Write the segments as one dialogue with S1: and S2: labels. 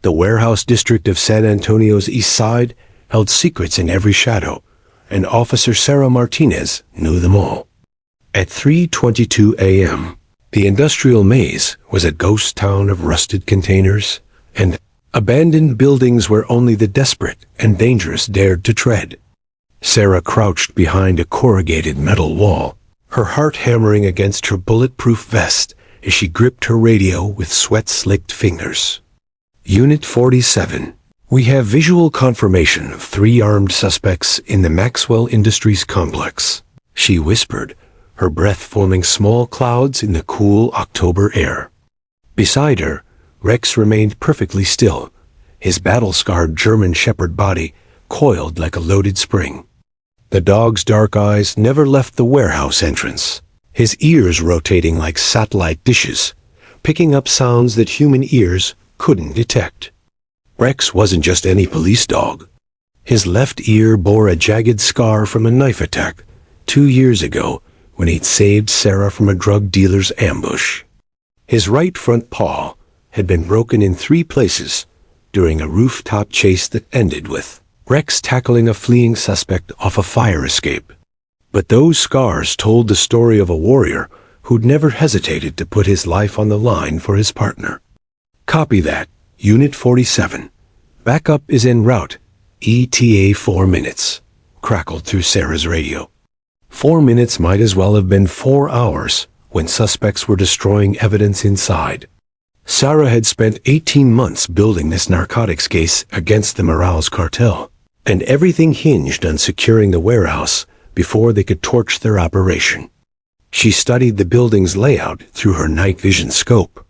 S1: The warehouse district of San Antonio's east side held secrets in every shadow, and Officer Sarah Martinez knew them all. At 3:22 a.m., the industrial maze was a ghost town of rusted containers and abandoned buildings where only the desperate and dangerous dared to tread. Sarah crouched behind a corrugated metal wall, her heart hammering against her bulletproof vest as she gripped her radio with sweat-slicked fingers. Unit 47. We have visual confirmation of 3 armed suspects in the Maxwell Industries complex, she whispered, her breath forming small clouds in the cool October air. Beside her, Rex remained perfectly still, his battle-scarred German Shepherd body coiled like a loaded spring. The dog's dark eyes never left the warehouse entrance, his ears rotating like satellite dishes, picking up sounds that human ears couldn't detect. Rex wasn't just any police dog. His left ear bore a jagged scar from a knife attack 2 years ago when he'd saved Sarah from a drug dealer's ambush. His right front paw had been broken in 3 places during a rooftop chase that ended with Rex tackling a fleeing suspect off a fire escape. But those scars told the story of a warrior who'd never hesitated to put his life on the line for his partner. Copy that, Unit 47. Backup is en route. ETA 4 minutes, crackled through Sarah's radio. 4 minutes might as well have been 4 hours when suspects were destroying evidence inside. Sarah had spent 18 months building this narcotics case against the Morales cartel, and everything hinged on securing the warehouse before they could torch their operation. She studied the building's layout through her night vision scope.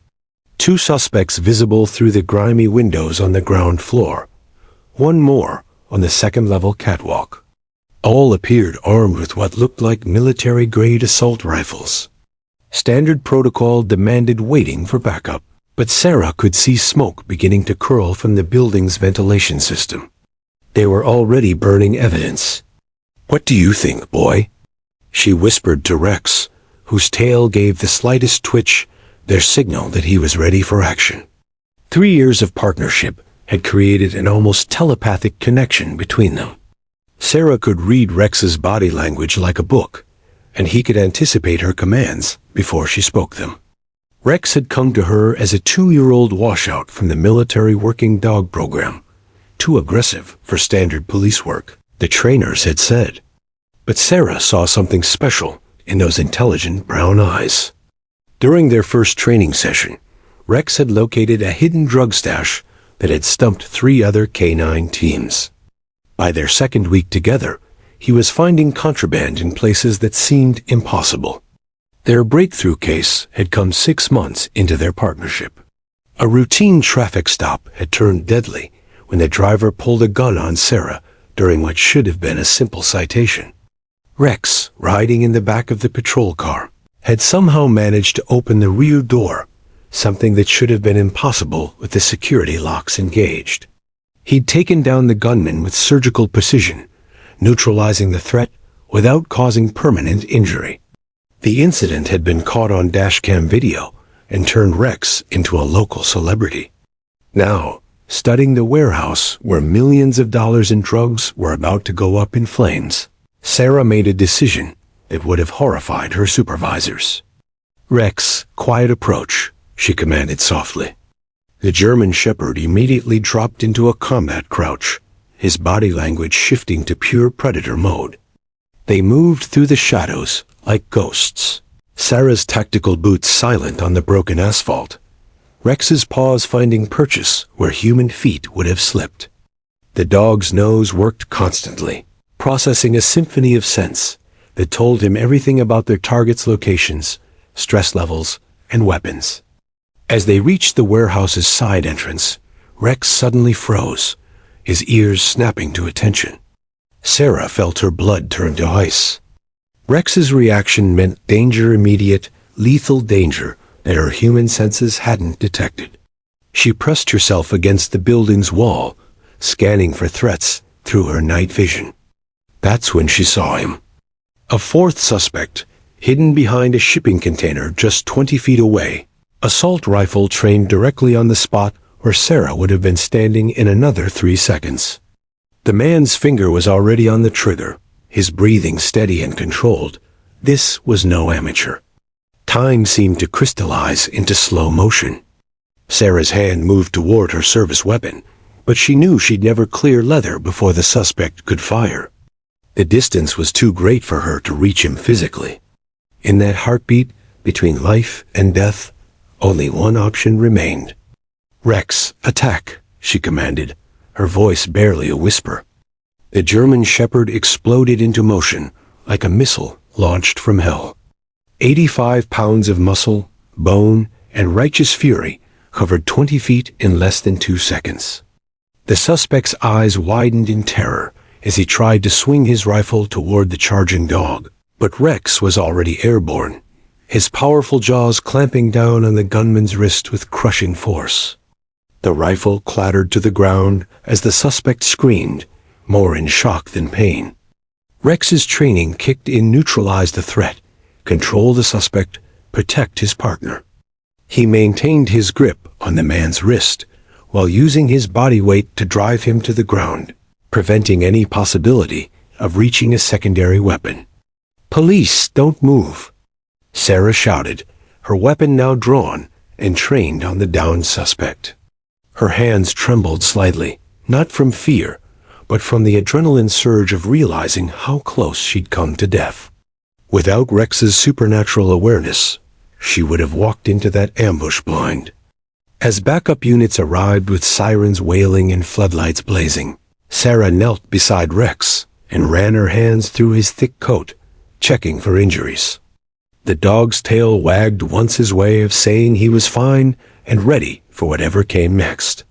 S1: 2 suspects visible through the grimy windows on the ground floor, 1 more on the second-level catwalk. All appeared armed with what looked like military-grade assault rifles. Standard protocol demanded waiting for backup, but Sarah could see smoke beginning to curl from the building's ventilation system. They were already burning evidence. "What do you think, boy?" she whispered to Rex, whose tail gave the slightest twitch, their signal that he was ready for action. 3 years of partnership had created an almost telepathic connection between them. Sarah could read Rex's body language like a book, and he could anticipate her commands before she spoke them. Rex had come to her as a 2-year-old washout from the military working dog program, too aggressive for standard police work, the trainers had said. But Sarah saw something special in those intelligent brown eyes. During their first training session, Rex had located a hidden drug stash that had stumped 3 other K9 teams. By their second week together, he was finding contraband in places that seemed impossible. Their breakthrough case had come 6 months into their partnership. A routine traffic stop had turned deadly when the driver pulled a gun on Sarah during what should have been a simple citation. Rex, riding in the back of the patrol car, had somehow managed to open the rear door, something that should have been impossible with the security locks engaged. He'd taken down the gunman with surgical precision, neutralizing the threat without causing permanent injury. The incident had been caught on dashcam video and turned Rex into a local celebrity. Now, studying the warehouse where millions of dollars in drugs were about to go up in flames, Sarah made a decision that would have horrified her supervisors. "Rex, quiet approach," she commanded softly. The German Shepherd immediately dropped into a combat crouch, his body language shifting to pure predator mode. They moved through the shadows like ghosts, Sarah's tactical boots silent on the broken asphalt, Rex's paws finding purchase where human feet would have slipped. The dog's nose worked constantly, processing a symphony of scents that told him everything about their target's locations, stress levels, and weapons. As they reached the warehouse's side entrance, Rex suddenly froze, his ears snapping to attention. Sarah felt her blood turn to ice. Rex's reaction meant danger, immediate, lethal danger that her human senses hadn't detected. She pressed herself against the building's wall, scanning for threats through her night vision. That's when she saw him. A 4th suspect, hidden behind a shipping container just 20 feet away, assault rifle trained directly on the spot or Sarah would have been standing in another 3 seconds. The man's finger was already on the trigger, his breathing steady and controlled. This was no amateur. Time seemed to crystallize into slow motion. Sarah's hand moved toward her service weapon, but she knew she'd never clear leather before the suspect could fire. The distance was too great for her to reach him physically. In that heartbeat between life and death, only one option remained. "Rex, attack," she commanded, her voice barely a whisper. The German Shepherd exploded into motion like a missile launched from hell. 85 pounds of muscle, bone, and righteous fury covered 20 feet in less than 2 seconds. The suspect's eyes widened in terror as he tried to swing his rifle toward the charging dog. But Rex was already airborne, his powerful jaws clamping down on the gunman's wrist with crushing force. The rifle clattered to the ground as the suspect screamed, more in shock than pain. Rex's training kicked in, neutralized the threat, control the suspect, protect his partner. He maintained his grip on the man's wrist while using his body weight to drive him to the ground, preventing any possibility of reaching a secondary weapon. "Police, don't move," Sarah shouted, her weapon now drawn and trained on the downed suspect. Her hands trembled slightly, not from fear, but from the adrenaline surge of realizing how close she'd come to death. Without Rex's supernatural awareness, she would have walked into that ambush blind. As backup units arrived with sirens wailing and floodlights blazing, Sarah knelt beside Rex and ran her hands through his thick coat, checking for injuries. The dog's tail wagged once, his way of saying he was fine and ready for whatever came next.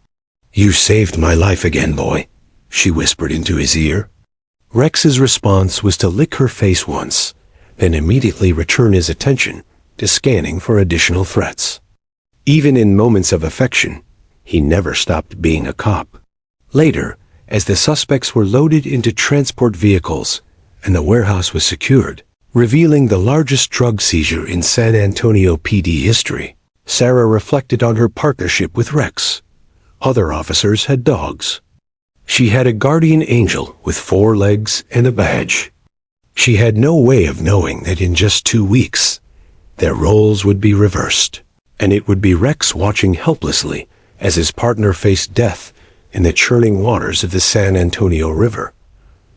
S1: "You saved my life again, boy," she whispered into his ear. Rex's response was to lick her face once, then immediately return his attention to scanning for additional threats. Even in moments of affection, he never stopped being a cop. Later, as the suspects were loaded into transport vehicles and the warehouse was secured, revealing the largest drug seizure in San Antonio PD history, Sarah reflected on her partnership with Rex. Other officers had dogs. She had a guardian angel with 4 legs and a badge. She had no way of knowing that in just 2 weeks, their roles would be reversed, and it would be Rex watching helplessly as his partner faced death in the churning waters of the San Antonio River.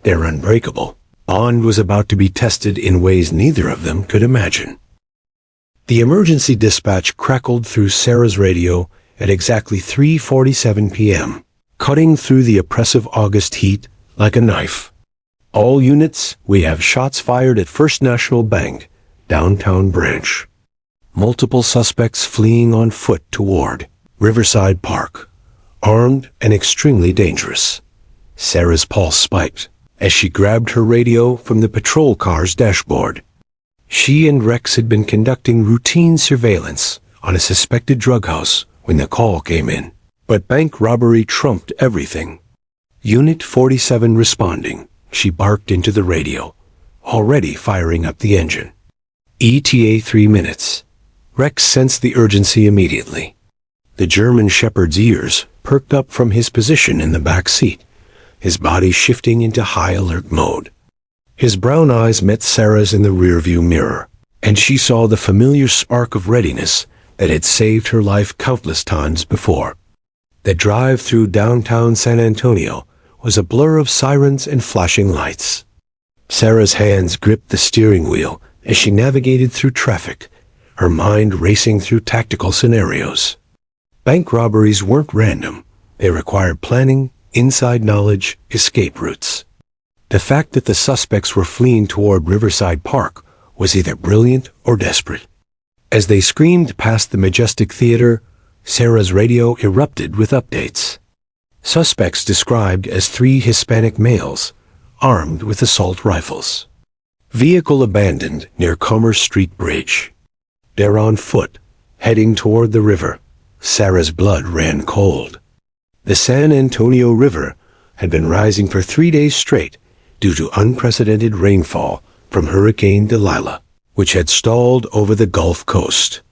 S1: Their unbreakable bond was about to be tested in ways neither of them could imagine. The emergency dispatch crackled through Sarah's radio at exactly 3:47 p.m., cutting through the oppressive August heat like a knife. "All units, we have shots fired at First National Bank, downtown branch. Multiple suspects fleeing on foot toward Riverside Park, armed and extremely dangerous." Sarah's pulse spiked as she grabbed her radio from the patrol car's dashboard. She and Rex had been conducting routine surveillance on a suspected drug house when the call came in, but bank robbery trumped everything. "Unit 47 responding," she barked into the radio, already firing up the engine. ETA 3 minutes. Rex sensed the urgency immediately. The German Shepherd's ears perked up from his position in the back seat, his body shifting into high alert mode. His brown eyes met Sarah's in the rearview mirror, and she saw the familiar spark of readiness that had saved her life countless times before. The drive through downtown San Antonio was a blur of sirens and flashing lights. Sarah's hands gripped the steering wheel as she navigated through traffic, her mind racing through tactical scenarios. Bank robberies weren't random. They required planning, inside knowledge, escape routes. The fact that the suspects were fleeing toward Riverside Park was either brilliant or desperate. As they screamed past the Majestic Theater, Sarah's radio erupted with updates. Suspects described as 3 Hispanic males, armed with assault rifles. Vehicle abandoned near Commerce Street Bridge. They're on foot, heading toward the river. Sarah's blood ran cold. The San Antonio River had been rising for 3 days straight due to unprecedented rainfall from Hurricane Delilah, which had stalled over the Gulf Coast.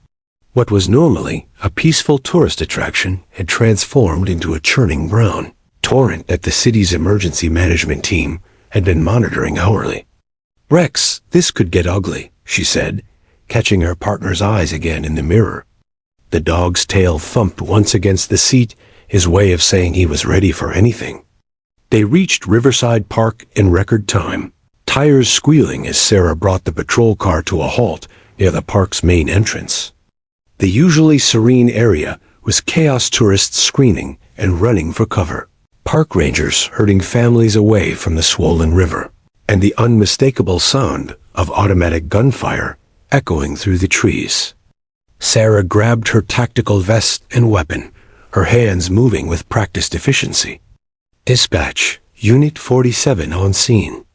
S1: What was normally a peaceful tourist attraction had transformed into a churning brown torrent that the city's emergency management team had been monitoring hourly. "Rex, this could get ugly," she said, catching her partner's eyes again in the mirror. The dog's tail thumped once against the seat, his way of saying he was ready for anything. They reached Riverside Park in record time, tires squealing as Sarah brought the patrol car to a halt near the park's main entrance. The usually serene area was chaos, tourists screaming and running for cover, park rangers herding families away from the swollen river, and the unmistakable sound of automatic gunfire echoing through the trees. Sarah grabbed her tactical vest and weapon, her hands moving with practiced efficiency. "Dispatch, Unit 47 on scene.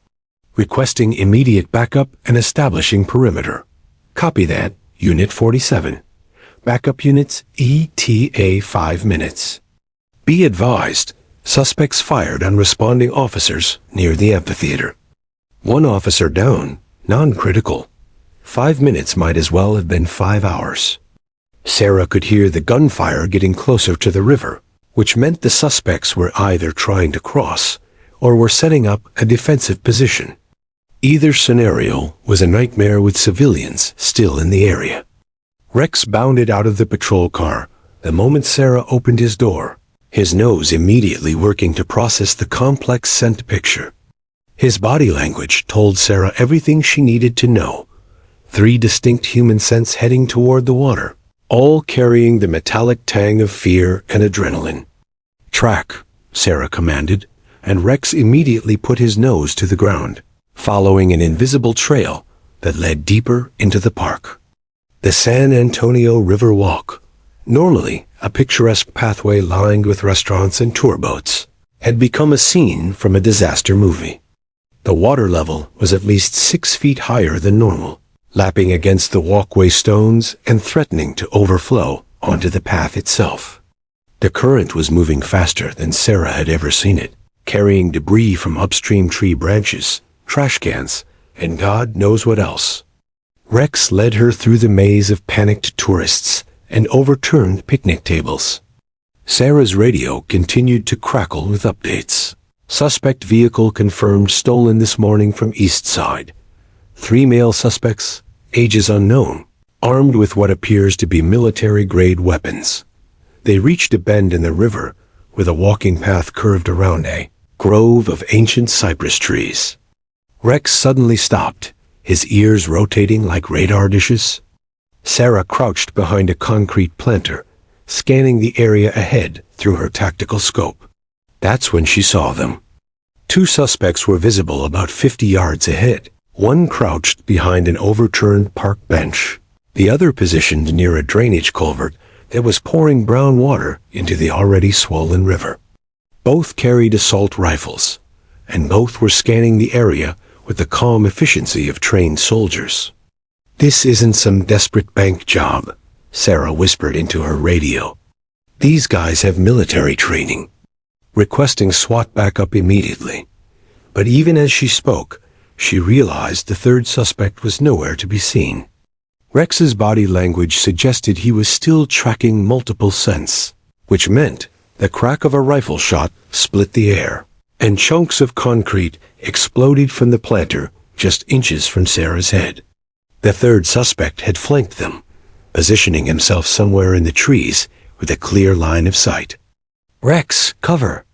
S1: Requesting immediate backup and establishing perimeter." "Copy that, Unit 47. Backup units ETA 5 minutes. Be advised, suspects fired on responding officers near the amphitheater. One officer down, non-critical. 5 minutes might as well have been 5 hours." Sarah could hear the gunfire getting closer to the river, which meant the suspects were either trying to cross or were setting up a defensive position. Either scenario was a nightmare with civilians still in the area. Rex bounded out of the patrol car the moment Sarah opened his door, his nose immediately working to process the complex scent picture. His body language told Sarah everything she needed to know. 3 distinct human scents heading toward the water, all carrying the metallic tang of fear and adrenaline. "Track," Sarah commanded, and Rex immediately put his nose to the ground, following an invisible trail that led deeper into the park. The San Antonio River Walk, normally a picturesque pathway lined with restaurants and tour boats, had become a scene from a disaster movie. The water level was at least 6 feet higher than normal, lapping against the walkway stones and threatening to overflow onto the path itself. The current was moving faster than Sarah had ever seen it, carrying debris from upstream tree branches, trash cans, and God knows what else. Rex led her through the maze of panicked tourists and overturned picnic tables. Sarah's radio continued to crackle with updates. "Suspect vehicle confirmed stolen this morning from East Side. 3 male suspects, ages unknown, armed with what appears to be military-grade weapons." They reached a bend in the river where the walking path curved around a grove of ancient cypress trees. Rex suddenly stopped, his ears rotating like radar dishes. Sarah crouched behind a concrete planter, scanning the area ahead through her tactical scope. That's when she saw them. 2 suspects were visible about 50 yards ahead, one crouched behind an overturned park bench, the other positioned near a drainage culvert that was pouring brown water into the already swollen river. Both carried assault rifles, and both were scanning the area with the calm efficiency of trained soldiers. "This isn't some desperate bank job," Sarah whispered into her radio. "These guys have military training." Requesting SWAT backup immediately. But even as she spoke, she realized the 3rd suspect was nowhere to be seen. Rex's body language suggested he was still tracking multiple scents, which meant the crack of a rifle shot split the air, and chunks of concrete exploded from the planter just inches from Sarah's head. The 3rd suspect had flanked them, positioning himself somewhere in the trees with a clear line of sight. "Rex, cover!"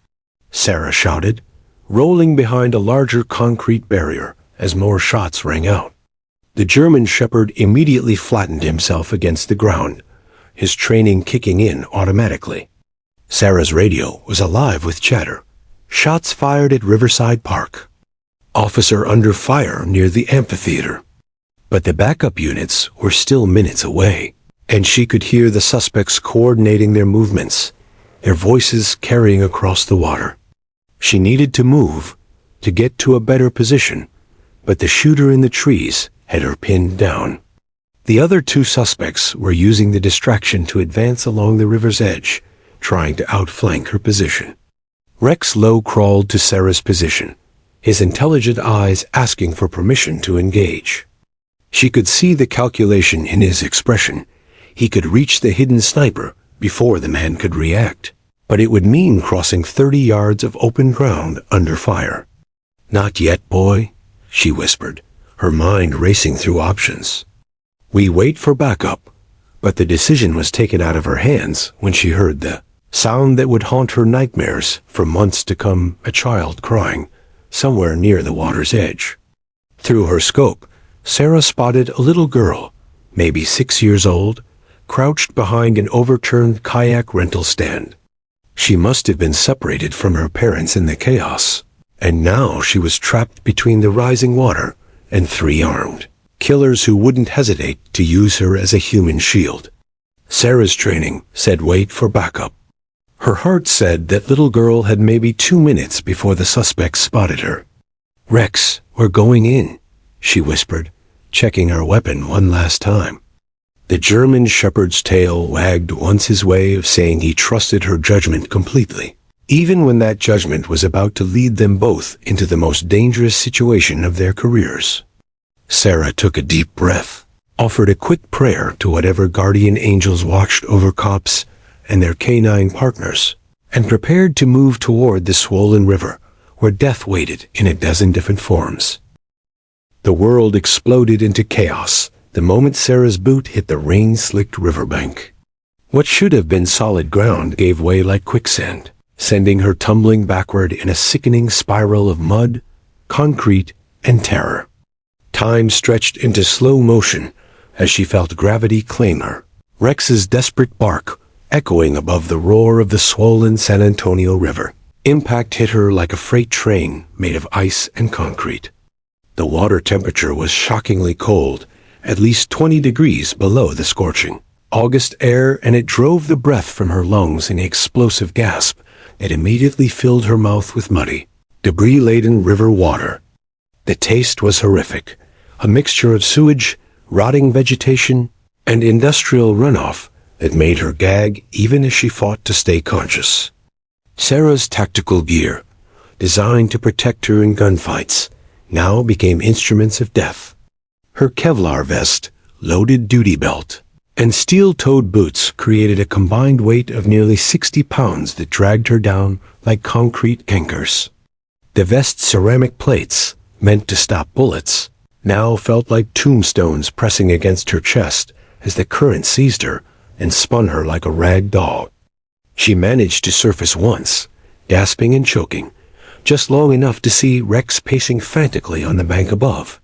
S1: Sarah shouted, rolling behind a larger concrete barrier as more shots rang out. The German shepherd immediately flattened himself against the ground, his training kicking in automatically. Sarah's radio was alive with chatter. Shots fired at Riverside Park. Officer under fire near the amphitheater. But the backup units were still minutes away, and she could hear the suspects coordinating their movements, their voices carrying across the water. She needed to move, to get to a better position, but the shooter in the trees had her pinned down. The other 2 suspects were using the distraction to advance along the river's edge, trying to outflank her position. Rex low crawled to Sarah's position, his intelligent eyes asking for permission to engage. She could see the calculation in his expression, He could reach the hidden sniper before the man could react, but it would mean crossing 30 yards of open ground under fire. "Not yet, boy," she whispered, her mind racing through options. "We wait for backup," but the decision was taken out of her hands when she heard the sound that would haunt her nightmares for months to come, a child crying, somewhere near the water's edge. Through her scope, Sarah spotted a little girl, maybe 6 years old, crouched behind an overturned kayak rental stand. She must have been separated from her parents in the chaos, and now she was trapped between the rising water and 3 armed killers who wouldn't hesitate to use her as a human shield. Sarah's training said wait for backup. Her heart said that little girl had maybe 2 minutes before the suspects spotted her. "Rex, we're going in," she whispered, checking her weapon one last time. The German shepherd's tail wagged once, his way of saying he trusted her judgment completely, even when that judgment was about to lead them both into the most dangerous situation of their careers. Sarah took a deep breath, offered a quick prayer to whatever guardian angels watched over cops and their canine partners, and prepared to move toward the swollen river where death waited in a dozen different forms. The world exploded into chaos the moment Sarah's boot hit the rain-slicked riverbank. What should have been solid ground gave way like quicksand, sending her tumbling backward in a sickening spiral of mud, concrete, and terror. Time stretched into slow motion as she felt gravity claim her, Rex's desperate bark echoing above the roar of the swollen San Antonio River. Impact hit her like a freight train made of ice and concrete. The water temperature was shockingly cold, at least 20 degrees below the scorching August air, and it drove the breath from her lungs in an explosive gasp that immediately filled her mouth with muddy, debris-laden river water. The taste was horrific, a mixture of sewage, rotting vegetation, and industrial runoff that made her gag even as she fought to stay conscious. Sarah's tactical gear, designed to protect her in gunfights, now became instruments of death. Her Kevlar vest, loaded duty belt, and steel-toed boots created a combined weight of nearly 60 pounds that dragged her down like concrete cankers. The vest's ceramic plates, meant to stop bullets, now felt like tombstones pressing against her chest as the current seized her and spun her like a rag doll. She managed to surface once, gasping and choking, just long enough to see Rex pacing frantically on the bank above.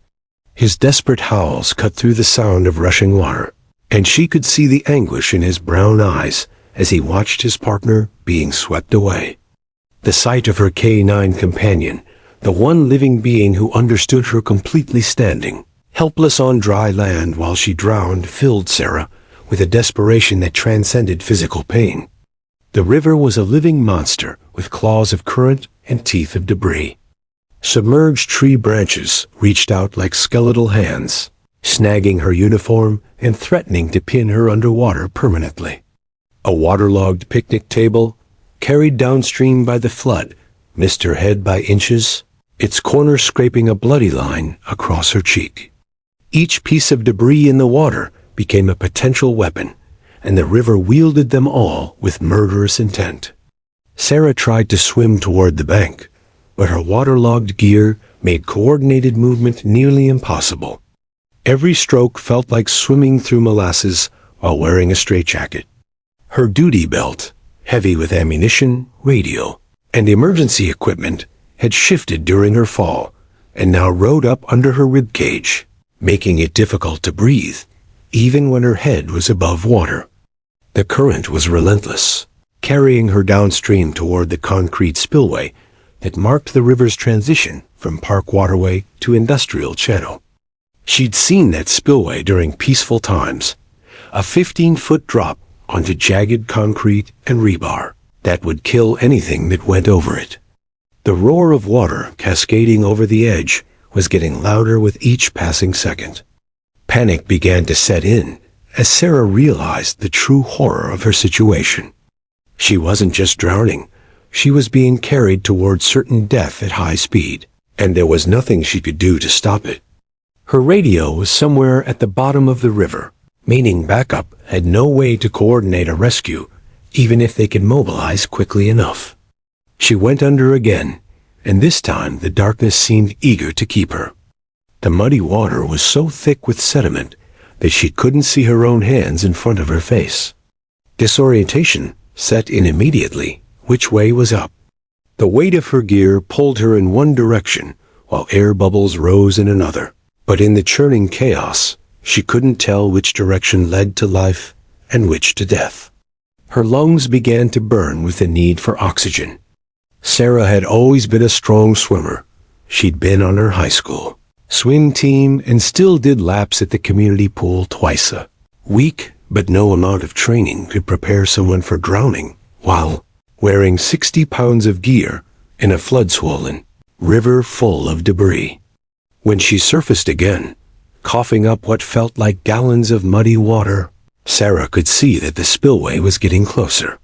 S1: His desperate howls cut through the sound of rushing water, and she could see the anguish in his brown eyes as he watched his partner being swept away. The sight of her K9 companion, the one living being who understood her completely, standing, helpless on dry land while she drowned, filled Sarah with a desperation that transcended physical pain. The river was a living monster with claws of current and teeth of debris. Submerged tree branches reached out like skeletal hands, snagging her uniform and threatening to pin her underwater permanently. A waterlogged picnic table, carried downstream by the flood, missed her head by inches, its corner scraping a bloody line across her cheek. Each piece of debris in the water became a potential weapon, and the river wielded them all with murderous intent. Sarah tried to swim toward the bank, but her waterlogged gear made coordinated movement nearly impossible. Every stroke felt like swimming through molasses while wearing a straitjacket. Her duty belt, heavy with ammunition, radio, and emergency equipment, had shifted during her fall and now rode up under her ribcage, making it difficult to breathe, even when her head was above water. The current was relentless, carrying her downstream toward the concrete spillway that marked the river's transition from park waterway to industrial channel. She'd seen that spillway during peaceful times, a 15-foot drop onto jagged concrete and rebar that would kill anything that went over it. The roar of water cascading over the edge was getting louder with each passing second. Panic began to set in as Sarah realized the true horror of her situation. She wasn't just drowning, she was being carried toward certain death at high speed, and there was nothing she could do to stop it. Her radio was somewhere at the bottom of the river, meaning backup had no way to coordinate a rescue, even if they could mobilize quickly enough. She went under again, and this time the darkness seemed eager to keep her. The muddy water was so thick with sediment that she couldn't see her own hands in front of her face. Disorientation set in immediately. Which way was up? The weight of her gear pulled her in one direction, while air bubbles rose in another. But in the churning chaos, she couldn't tell which direction led to life and which to death. Her lungs began to burn with the need for oxygen. Sarah had always been a strong swimmer. She'd been on her high school swim team and still did laps at the community pool twice a week, but no amount of training could prepare someone for drowning while wearing 60 pounds of gear in a flood-swollen river full of debris. When she surfaced again, coughing up what felt like gallons of muddy water, Sarah could see that the spillway was getting closer.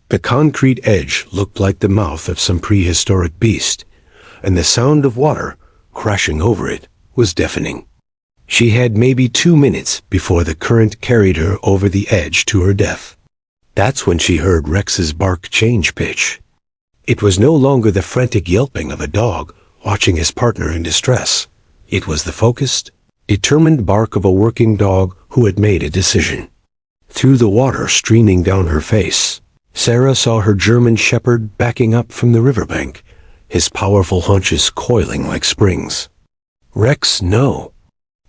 S1: The concrete edge looked like the mouth of some prehistoric beast, and the sound of water crashing over it was deafening. She had maybe 2 minutes before the current carried her over the edge to her death. That's when she heard Rex's bark change pitch. It was no longer the frantic yelping of a dog watching his partner in distress. It was the focused, determined bark of a working dog who had made a decision. Through the water streaming down her face, Sarah saw her German shepherd backing up from the riverbank, his powerful haunches coiling like springs. Rex, no.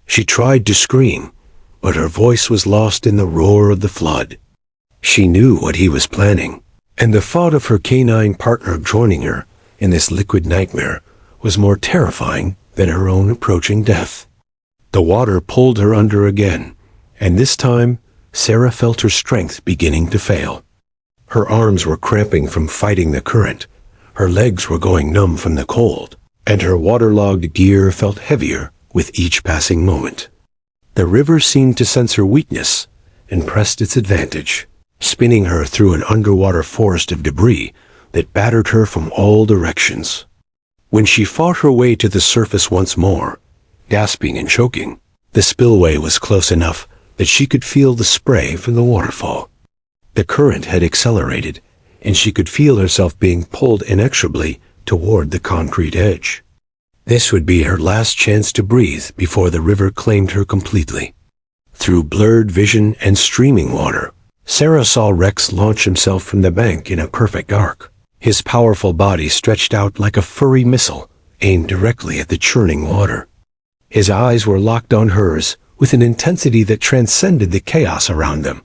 S1: She tried to scream, but her voice was lost in the roar of the flood. She knew what he was planning, and the thought of her canine partner joining her in this liquid nightmare was more terrifying than her own approaching death. The water pulled her under again, and this time Sarah felt her strength beginning to fail. Her arms were cramping from fighting the current, her legs were going numb from the cold, and her waterlogged gear felt heavier with each passing moment. The river seemed to sense her weakness and pressed its advantage, spinning her through an underwater forest of debris that battered her from all directions. When she fought her way to the surface once more, gasping and choking, the spillway was close enough that she could feel the spray from the waterfall. The current had accelerated, and she could feel herself being pulled inexorably toward the concrete edge. This would be her last chance to breathe before the river claimed her completely. Through blurred vision and streaming water, Sarah saw Rex launch himself from the bank in a perfect arc. His powerful body stretched out like a furry missile, aimed directly at the churning water. His eyes were locked on hers with an intensity that transcended the chaos around them.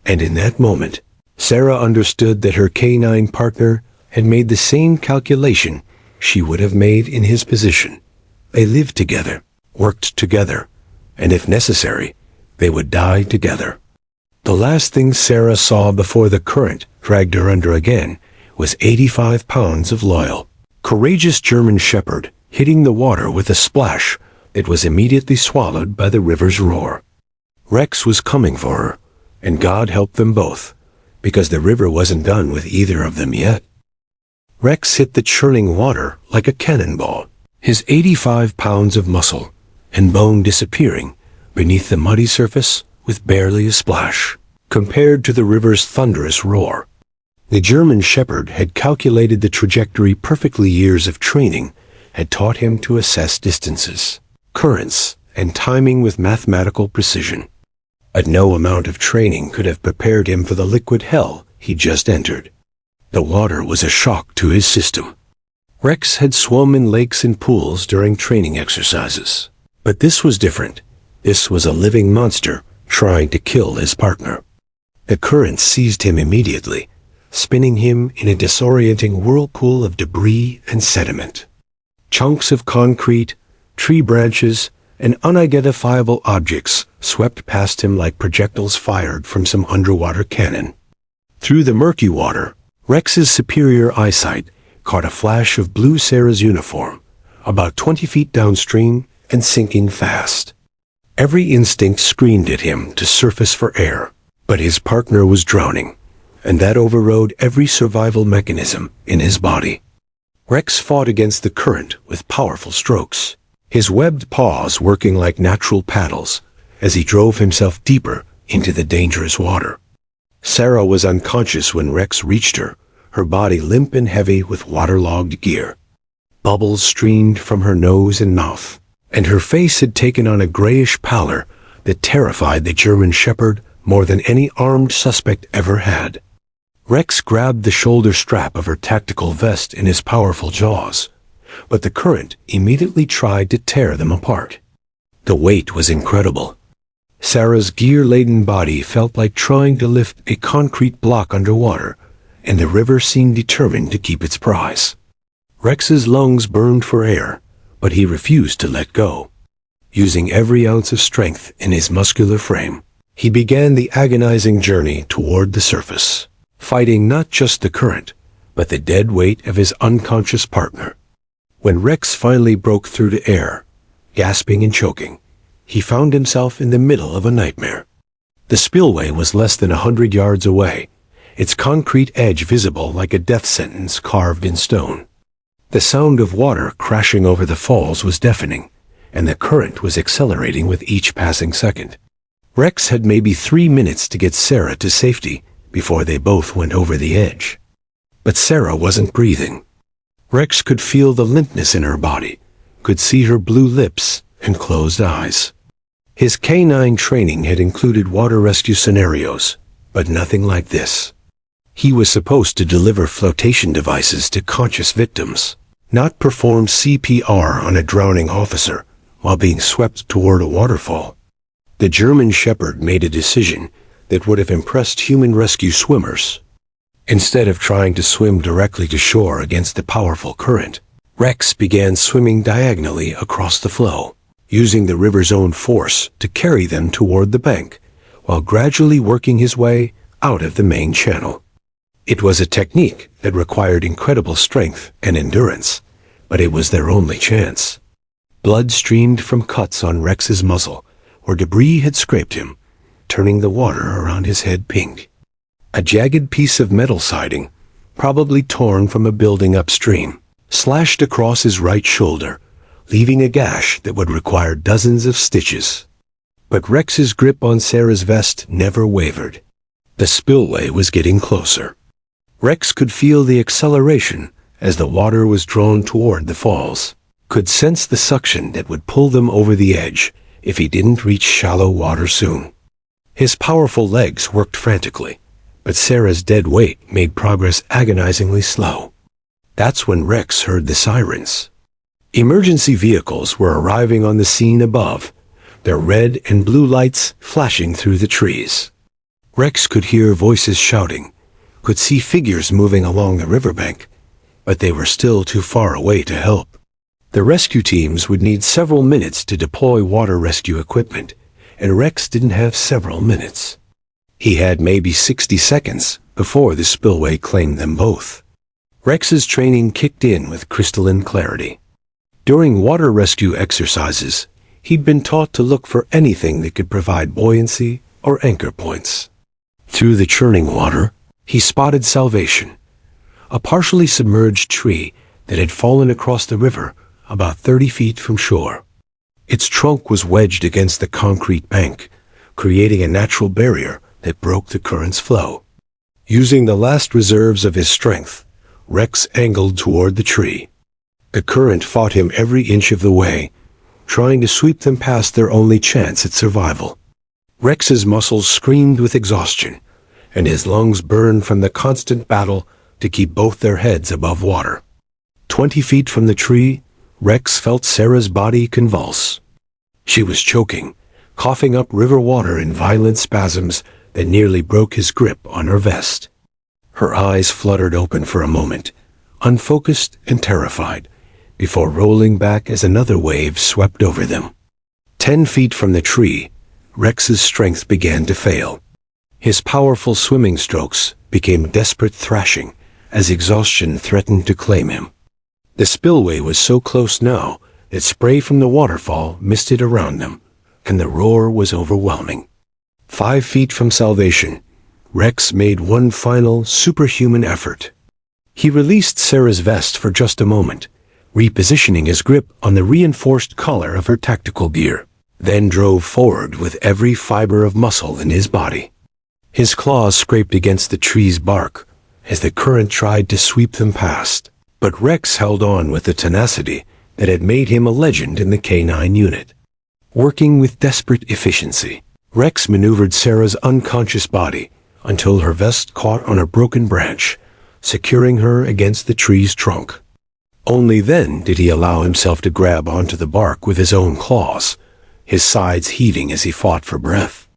S1: And in that moment, Sarah understood that her canine partner had made the same calculation she would have made in his position. They lived together, worked together, and if necessary, they would die together. The last thing Sarah saw before the current dragged her under again was 85 pounds of loyal, courageous German shepherd hitting the water with a splash that was immediately swallowed by the river's roar. Rex was coming for her, and God help them both, because the river wasn't done with either of them yet. Rex hit the churning water like a cannonball, his 85 pounds of muscle and bone disappearing beneath the muddy surface with barely a splash, compared to the river's thunderous roar. The German shepherd had calculated the trajectory perfectly. Years of training had taught him to assess distances, currents, and timing with mathematical precision. But no amount of training could have prepared him for the liquid hell he just entered. The water was a shock to his system. Rex had swum in lakes and pools during training exercises. But this was different. This was a living monster trying to kill his partner. The current seized him immediately, spinning him in a disorienting whirlpool of debris and sediment. Chunks of concrete, tree branches, and unidentifiable objects swept past him like projectiles fired from some underwater cannon. Through the murky water, Rex's superior eyesight caught a flash of blue Sarah's uniform, about 20 feet downstream and sinking fast. Every instinct screamed at him to surface for air, but his partner was drowning, and that overrode every survival mechanism in his body. Rex fought against the current with powerful strokes, his webbed paws working like natural paddles as he drove himself deeper into the dangerous water. Sarah was unconscious when Rex reached her, her body limp and heavy with waterlogged gear. Bubbles streamed from her nose and mouth, and her face had taken on a grayish pallor that terrified the German shepherd more than any armed suspect ever had. Rex grabbed the shoulder strap of her tactical vest in his powerful jaws, but the current immediately tried to tear them apart. The weight was incredible. Sarah's gear-laden body felt like trying to lift a concrete block underwater, and the river seemed determined to keep its prize. Rex's lungs burned for air, but he refused to let go. Using every ounce of strength in his muscular frame, he began the agonizing journey toward the surface, fighting not just the current, but the dead weight of his unconscious partner. When Rex finally broke through to air, gasping and choking, he found himself in the middle of a nightmare. The spillway was less than 100 yards away, its concrete edge visible like a death sentence carved in stone. The sound of water crashing over the falls was deafening, and the current was accelerating with each passing second. Rex had maybe 3 minutes to get Sarah to safety before they both went over the edge. But Sarah wasn't breathing. Rex could feel the limpness in her body, could see her blue lips and closed eyes. His canine training had included water rescue scenarios, but nothing like this. He was supposed to deliver flotation devices to conscious victims, not perform CPR on a drowning officer while being swept toward a waterfall. The German shepherd made a decision that would have impressed human rescue swimmers. Instead of trying to swim directly to shore against the powerful current, Rex began swimming diagonally across the flow, using the river's own force to carry them toward the bank, while gradually working his way out of the main channel. It was a technique that required incredible strength and endurance, but it was their only chance. Blood streamed from cuts on Rex's muzzle, where debris had scraped him, turning the water around his head pink. A jagged piece of metal siding, probably torn from a building upstream, slashed across his right shoulder, leaving a gash that would require dozens of stitches. But Rex's grip on Sarah's vest never wavered. The spillway was getting closer. Rex could feel the acceleration as the water was drawn toward the falls, could sense the suction that would pull them over the edge if he didn't reach shallow water soon. His powerful legs worked frantically, but Sarah's dead weight made progress agonizingly slow. That's when Rex heard the sirens. Emergency vehicles were arriving on the scene above, their red and blue lights flashing through the trees. Rex could hear voices shouting, could see figures moving along the riverbank, but they were still too far away to help. The rescue teams would need several minutes to deploy water rescue equipment, and Rex didn't have several minutes. He had maybe 60 seconds before the spillway claimed them both. Rex's training kicked in with crystalline clarity. During water rescue exercises, he'd been taught to look for anything that could provide buoyancy or anchor points. Through the churning water, he spotted Salvation, a partially submerged tree that had fallen across the river about 30 feet from shore. Its trunk was wedged against the concrete bank, creating a natural barrier that broke the current's flow. Using the last reserves of his strength, Rex angled toward the tree. The current fought him every inch of the way, trying to sweep them past their only chance at survival. Rex's muscles screamed with exhaustion, and his lungs burned from the constant battle to keep both their heads above water. 20 feet from the tree, Rex felt Sarah's body convulse. She was choking, coughing up river water in violent spasms that nearly broke his grip on her vest. Her eyes fluttered open for a moment, unfocused and terrified, before rolling back as another wave swept over them. 10 feet from the tree, Rex's strength began to fail. His powerful swimming strokes became desperate thrashing as exhaustion threatened to claim him. The spillway was so close now that spray from the waterfall misted around them, and the roar was overwhelming. 5 feet from Salvation, Rex made one final superhuman effort. He released Sarah's vest for just a moment, repositioning his grip on the reinforced collar of her tactical gear. then drove forward with every fiber of muscle in his body. His claws scraped against the tree's bark as the current tried to sweep them past, but Rex held on with the tenacity that had made him a legend in the K-9 unit. Working with desperate efficiency, Rex maneuvered Sarah's unconscious body until her vest caught on a broken branch, securing her against the tree's trunk. Only then did he allow himself to grab onto the bark with his own claws, his sides heaving as he fought for breath.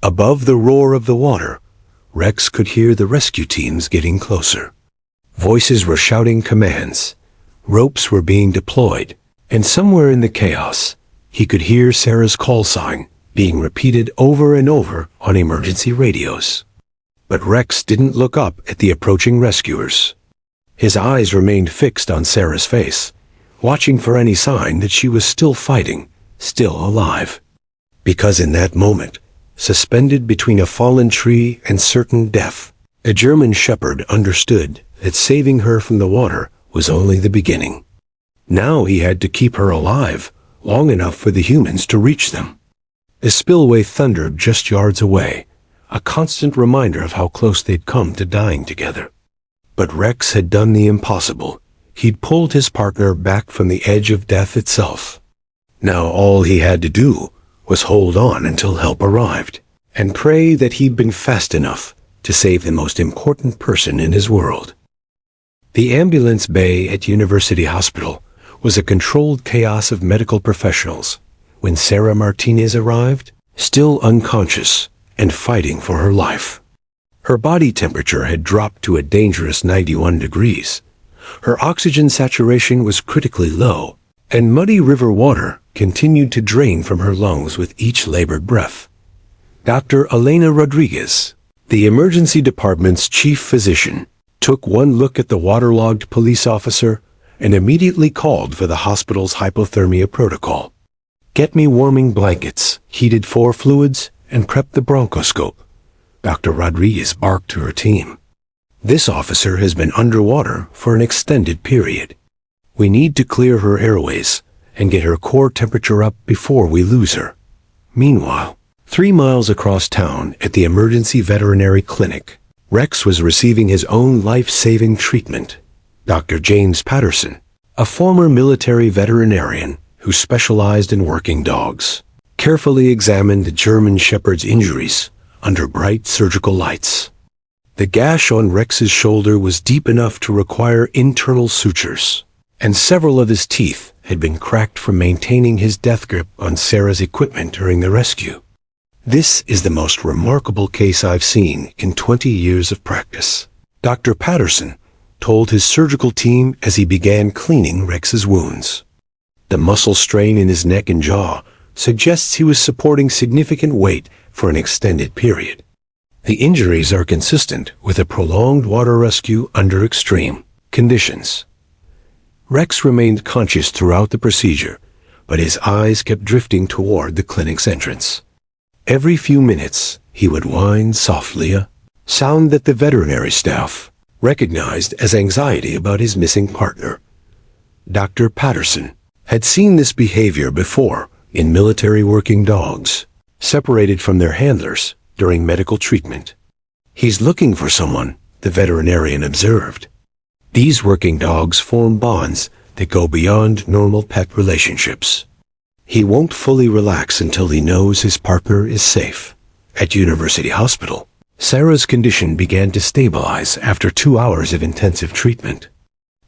S1: Above the roar of the water, Rex could hear the rescue teams getting closer. Voices were shouting commands, ropes were being deployed, and somewhere in the chaos, he could hear Sarah's call sign being repeated over and over on emergency radios. But Rex didn't look up at the approaching rescuers. His eyes remained fixed on Sarah's face, watching for any sign that she was still fighting, still alive. Because in that moment, suspended between a fallen tree and certain death, a German shepherd understood that saving her from the water was only the beginning. Now he had to keep her alive long enough for the humans to reach them. A spillway thundered just yards away, a constant reminder of how close they'd come to dying together. But Rex had done the impossible. He'd pulled his partner back from the edge of death itself. Now all he had to do was hold on until help arrived, and pray that he'd been fast enough to save the most important person in his world. The ambulance bay at University Hospital was a controlled chaos of medical professionals when Sarah Martinez arrived, still unconscious and fighting for her life. Her body temperature had dropped to a dangerous 91 degrees. Her oxygen saturation was critically low, and muddy river water continued to drain from her lungs with each labored breath. Dr. Elena Rodriguez, the emergency department's chief physician, took one look at the waterlogged police officer and immediately called for the hospital's hypothermia protocol. "Get me warming blankets, heated 4 fluids, and prep the bronchoscope," Dr. Rodriguez barked to her team. "This officer has been underwater for an extended period. We need to clear her airways and get her core temperature up before we lose her." Meanwhile, 3 miles across town at the emergency veterinary clinic, Rex was receiving his own life-saving treatment. Dr. James Patterson, a former military veterinarian who specialized in working dogs, carefully examined the German shepherd's injuries under bright surgical lights. The gash on Rex's shoulder was deep enough to require internal sutures, and several of his teeth had been cracked from maintaining his death grip on Sarah's equipment during the rescue. "This is the most remarkable case I've seen in 20 years of practice," Dr. Patterson told his surgical team as he began cleaning Rex's wounds. The muscle strain in his neck and jaw suggests he was supporting significant weight for an extended period. The injuries are consistent with a prolonged water rescue under extreme conditions. Rex remained conscious throughout the procedure, but his eyes kept drifting toward the clinic's entrance. Every few minutes, he would whine softly, a sound that the veterinary staff recognized as anxiety about his missing partner. Dr. Patterson had seen this behavior before in military working dogs, separated from their handlers during medical treatment. "He's looking for someone," the veterinarian observed. "These working dogs form bonds that go beyond normal pet relationships. He won't fully relax until he knows his partner is safe." At University Hospital, Sarah's condition began to stabilize after 2 hours of intensive treatment.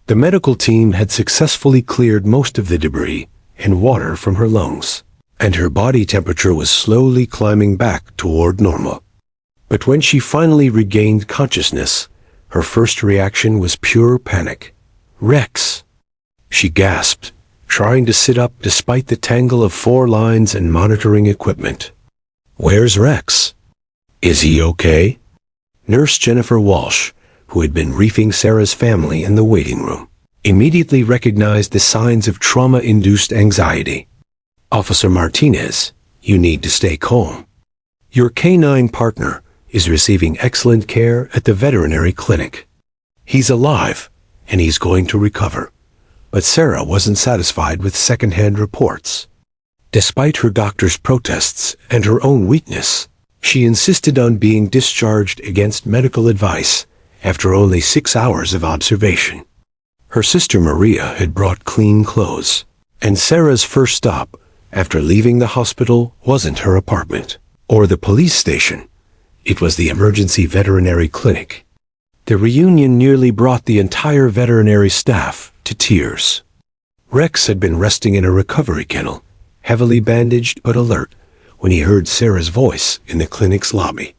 S1: The medical team had successfully cleared most of the debris and water from her lungs, and her body temperature was slowly climbing back toward normal. But when she finally regained consciousness, her first reaction was pure panic. "Rex!" she gasped, trying to sit up despite the tangle of 4 lines and monitoring equipment. "Where's Rex? Is he okay?" Nurse Jennifer Walsh, who had been briefing Sarah's family in the waiting room, immediately recognized the signs of trauma-induced anxiety. "Officer Martinez, you need to stay calm. Your K-9 partner is receiving excellent care at the veterinary clinic. He's alive, and he's going to recover." But Sarah wasn't satisfied with second-hand reports. Despite her doctor's protests and her own weakness, she insisted on being discharged against medical advice after only 6 hours of observation. Her sister Maria had brought clean clothes, and Sarah's first stop after leaving the hospital wasn't her apartment or the police station. It was the emergency veterinary clinic. The reunion nearly brought the entire veterinary staff to tears. Rex had been resting in a recovery kennel, heavily bandaged but alert, when he heard Sarah's voice in the clinic's lobby.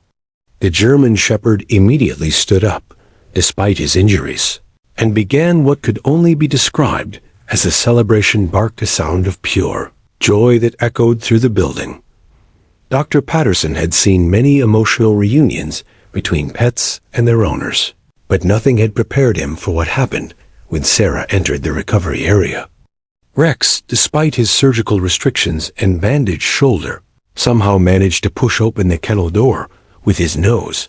S1: The German Shepherd immediately stood up, despite his injuries, and began what could only be described as a celebration barked a sound of pure joy that echoed through the building. Dr. Patterson had seen many emotional reunions between pets and their owners, but nothing had prepared him for what happened when Sarah entered the recovery area. Rex, despite his surgical restrictions and bandaged shoulder, somehow managed to push open the kennel door with his nose,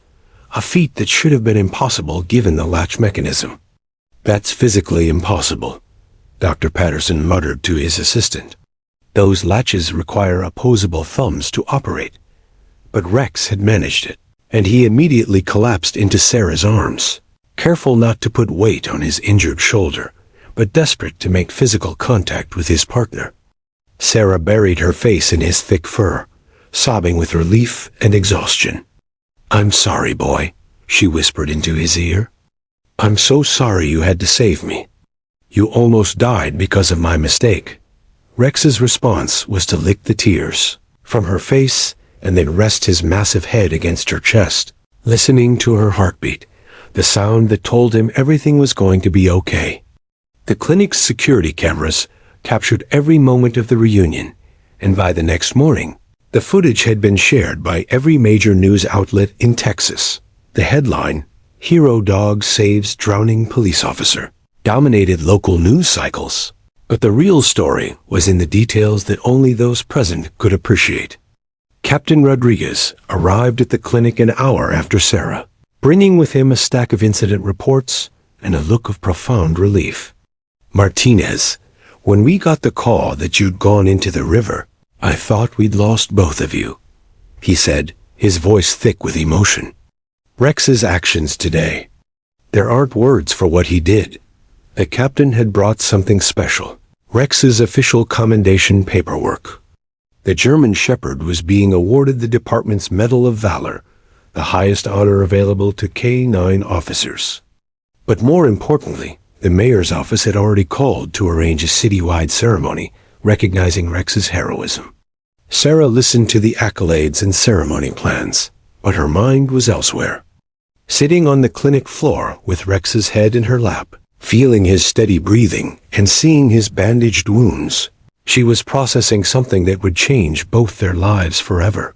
S1: a feat that should have been impossible given the latch mechanism. "That's physically impossible," Dr. Patterson muttered to his assistant. "Those latches require opposable thumbs to operate." But Rex had managed it, and he immediately collapsed into Sarah's arms, careful not to put weight on his injured shoulder, but desperate to make physical contact with his partner. Sarah buried her face in his thick fur, sobbing with relief and exhaustion. "I'm sorry, boy," she whispered into his ear. "I'm so sorry you had to save me. You almost died because of my mistake." Rex's response was to lick the tears from her face and then rest his massive head against her chest, listening to her heartbeat, the sound that told him everything was going to be okay. The clinic's security cameras captured every moment of the reunion, and by the next morning, the footage had been shared by every major news outlet in Texas. The headline, "Hero Dog Saves Drowning Police Officer," dominated local news cycles. But the real story was in the details that only those present could appreciate. Captain Rodriguez arrived at the clinic an hour after Sarah, bringing with him a stack of incident reports and a look of profound relief. "Martinez, when we got the call that you'd gone into the river, I thought we'd lost both of you," he said, his voice thick with emotion. Rex's actions today. There aren't words for what he did. The captain had brought something special. Rex's official commendation paperwork. The German Shepherd was being awarded the department's Medal of Valor, the highest honor available to K-9 officers. But more importantly, the mayor's office had already called to arrange a citywide ceremony recognizing Rex's heroism. Sarah listened to the accolades and ceremony plans, but her mind was elsewhere. Sitting on the clinic floor with Rex's head in her lap, feeling his steady breathing and seeing his bandaged wounds, she was processing something that would change both their lives forever.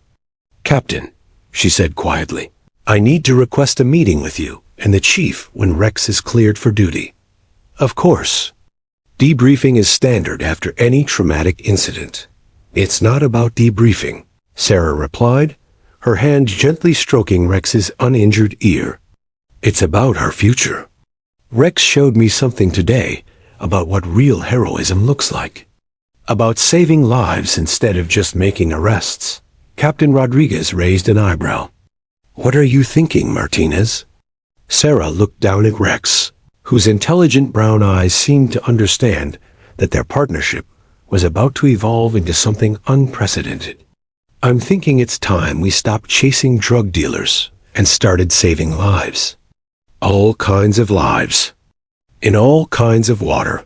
S1: "Captain," she said quietly, "I need to request a meeting with you and the chief when Rex is cleared for duty." "Of course." Debriefing is standard after any traumatic incident. "It's not about debriefing," Sarah replied, her hand gently stroking Rex's uninjured ear. "It's about our future. Rex showed me something today about what real heroism looks like. About saving lives instead of just making arrests." Captain Rodriguez raised an eyebrow. "What are you thinking, Martinez?" Sarah looked down at Rex, whose intelligent brown eyes seemed to understand that their partnership was about to evolve into something unprecedented. "I'm thinking it's time we stopped chasing drug dealers and started saving lives. All kinds of lives. In all kinds of water."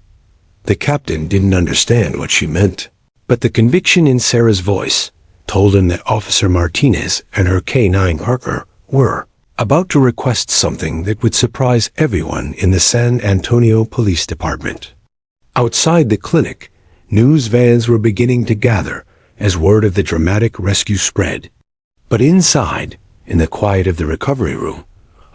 S1: The captain didn't understand what she meant, but the conviction in Sarah's voice told him that Officer Martinez and her K-9 partner were about to request something that would surprise everyone in the San Antonio Police Department. Outside the clinic, news vans were beginning to gather as word of the dramatic rescue spread. But inside, in the quiet of the recovery room,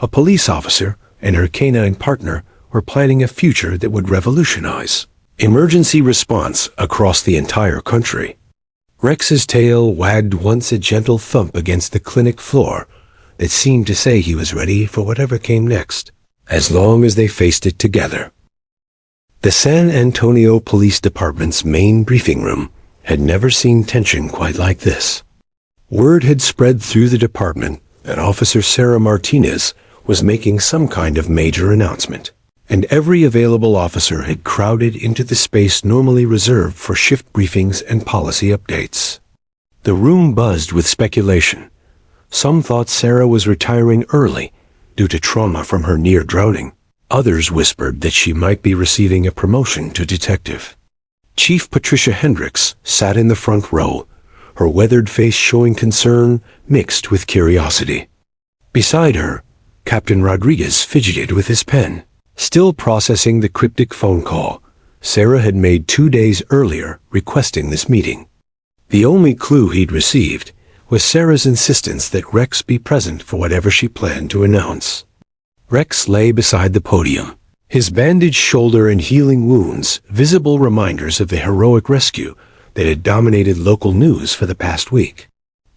S1: a police officer and her K-9 partner were planning a future that would revolutionize emergency response across the entire country. Rex's tail wagged once a gentle thump against the clinic floor that seemed to say he was ready for whatever came next, as long as they faced it together. The San Antonio Police Department's main briefing room had never seen tension quite like this. Word had spread through the department that Officer Sarah Martinez was making some kind of major announcement, and every available officer had crowded into the space normally reserved for shift briefings and policy updates. The room buzzed with speculation. Some thought Sarah was retiring early due to trauma from her near drowning. Others whispered that she might be receiving a promotion to detective. Chief Patricia Hendricks sat in the front row, her weathered face showing concern mixed with curiosity. Beside her, Captain Rodriguez fidgeted with his pen. Still processing the cryptic phone call Sarah had made 2 days earlier requesting this meeting. The only clue he'd received was Sarah's insistence that Rex be present for whatever she planned to announce. Rex lay beside the podium, his bandaged shoulder and healing wounds visible reminders of the heroic rescue that had dominated local news for the past week.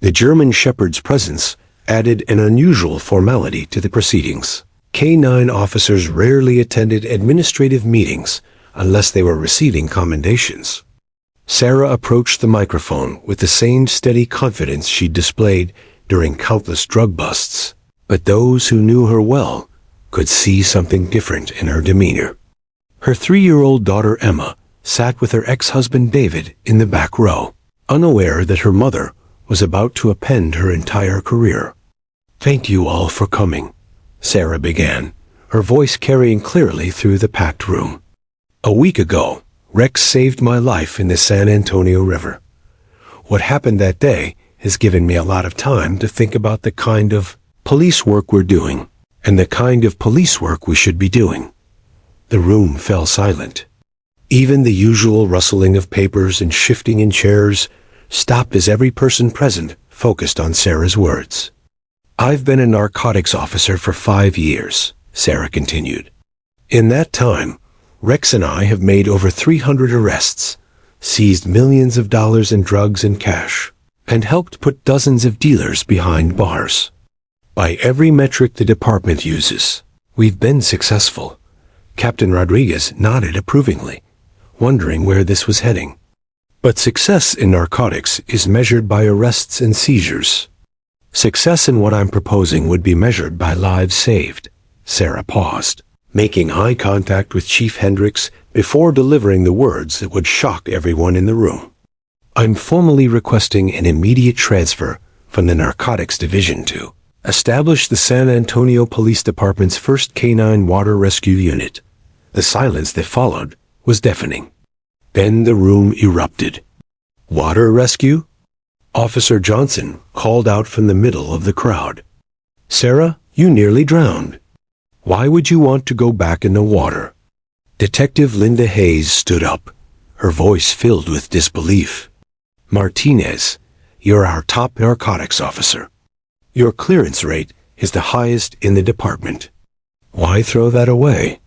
S1: The German Shepherd's presence added an unusual formality to the proceedings. K-9 officers rarely attended administrative meetings unless they were receiving commendations. Sarah approached the microphone with the same steady confidence she'd displayed during countless drug busts, but those who knew her well could see something different in her demeanor. Her 3-year-old daughter Emma sat with her ex-husband David in the back row, unaware that her mother was about to append her entire career. "Thank you all for coming," Sarah began, her voice carrying clearly through the packed room. "A week ago, Rex saved my life in the San Antonio River. What happened that day has given me a lot of time to think about the kind of police work we're doing and the kind of police work we should be doing." The room fell silent. Even the usual rustling of papers and shifting in chairs stopped as every person present focused on Sarah's words. "I've been a narcotics officer for 5 years," Sarah continued. "In that time, Rex and I have made over 300 arrests, seized millions of dollars in drugs and cash, and helped put dozens of dealers behind bars. By every metric the department uses, we've been successful." Captain Rodriguez nodded approvingly, wondering where this was heading. "But success in narcotics is measured by arrests and seizures. Success in what I'm proposing would be measured by lives saved." Sarah paused, making eye contact with Chief Hendricks before delivering the words that would shock everyone in the room. "I'm formally requesting an immediate transfer from the Narcotics Division to establish the San Antonio Police Department's first K-9 water rescue unit." The silence that followed was deafening. Then the room erupted. "Water rescue?" Officer Johnson called out from the middle of the crowd. "Sarah, you nearly drowned. Why would you want to go back in the water?" Detective Linda Hayes stood up, her voice filled with disbelief. "Martinez, you're our top narcotics officer. Your clearance rate is the highest in the department. Why throw that away?"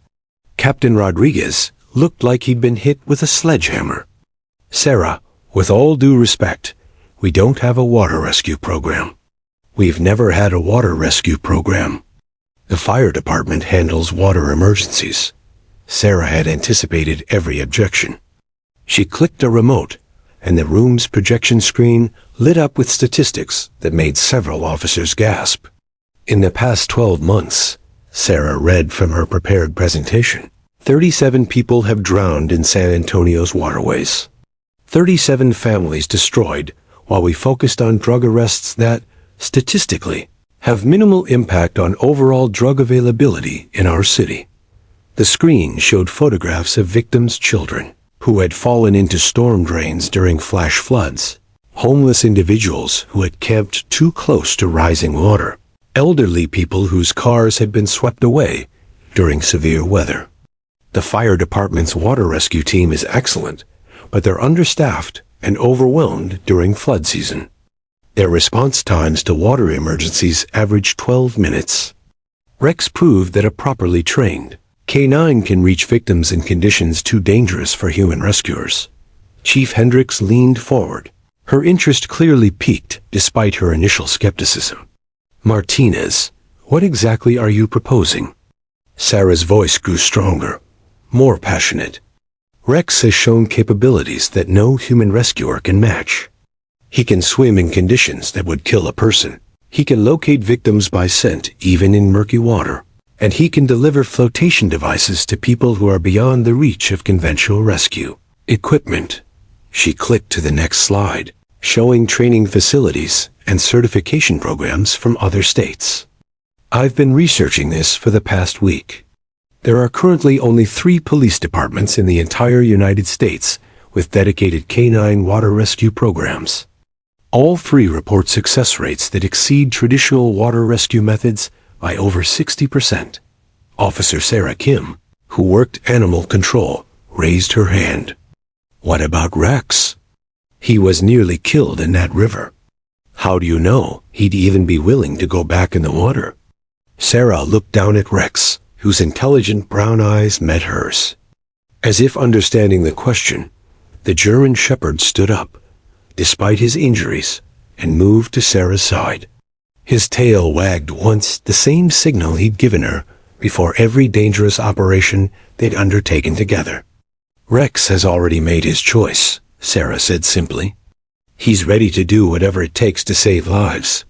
S1: Captain Rodriguez looked like he'd been hit with a sledgehammer. "Sarah, with all due respect, we don't have a water rescue program. We've never had a water rescue program. The fire department handles water emergencies." Sarah had anticipated every objection. She clicked a remote, and the room's projection screen lit up with statistics that made several officers gasp. "In the past 12 months," Sarah read from her prepared presentation, 37 people have drowned in San Antonio's waterways. 37 families destroyed while we focused on drug arrests that, statistically, have minimal impact on overall drug availability in our city. The screen showed photographs of victims' children who had fallen into storm drains during flash floods, homeless individuals who had camped too close to rising water, elderly people whose cars had been swept away during severe weather. The fire department's water rescue team is excellent, but they're understaffed and overwhelmed during flood season. Their response times to water emergencies average 12 minutes. Rex proved that a properly trained K-9 can reach victims in conditions too dangerous for human rescuers. Chief Hendricks leaned forward, her interest clearly piqued despite her initial skepticism. "Martinez, what exactly are you proposing?" Sarah's voice grew stronger, more passionate. Rex has shown capabilities that no human rescuer can match. He can swim in conditions that would kill a person. He can locate victims by scent, even in murky water. And he can deliver flotation devices to people who are beyond the reach of conventional rescue equipment. She clicked to the next slide, showing training facilities and certification programs from other states. I've been researching this for the past week. There are currently only 3 police departments in the entire United States with dedicated canine water rescue programs. All 3 report success rates that exceed traditional water rescue methods by over 60%. Officer Sarah Kim, who worked animal control, raised her hand. What about Rex? He was nearly killed in that river. How do you know he'd even be willing to go back in the water? Sarah looked down at Rex, whose intelligent brown eyes met hers. As if understanding the question, the German shepherd stood up, despite his injuries, and moved to Sarah's side. His tail wagged once, the same signal he'd given her before every dangerous operation they'd undertaken together. Rex has already made his choice, Sarah said simply. He's ready to do whatever it takes to save lives.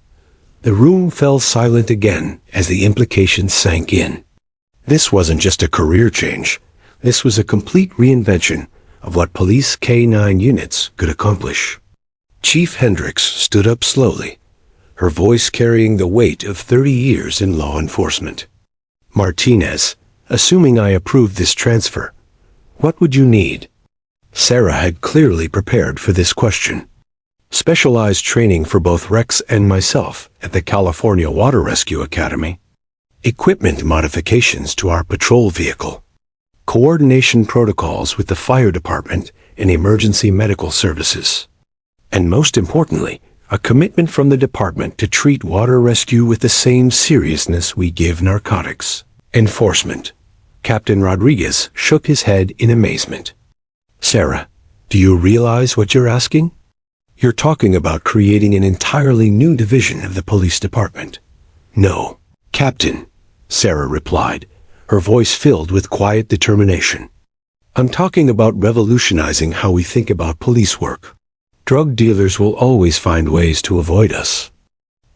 S1: The room fell silent again as the implications sank in. This wasn't just a career change. This was a complete reinvention of what police K-9 units could accomplish. Chief Hendricks stood up slowly, her voice carrying the weight of 30 years in law enforcement. Martinez, assuming I approve this transfer, what would you need? Sarah had clearly prepared for this question. Specialized training for both Rex and myself at the California Water Rescue Academy. Equipment modifications to our patrol vehicle. Coordination protocols with the fire department and emergency medical services. And most importantly, a commitment from the department to treat water rescue with the same seriousness we give narcotics. Enforcement. Captain Rodriguez shook his head in amazement. Sarah, do you realize what you're asking? You're talking about creating an entirely new division of the police department. No, Captain, Sarah replied, her voice filled with quiet determination. I'm talking about revolutionizing how we think about police work. Drug dealers will always find ways to avoid us.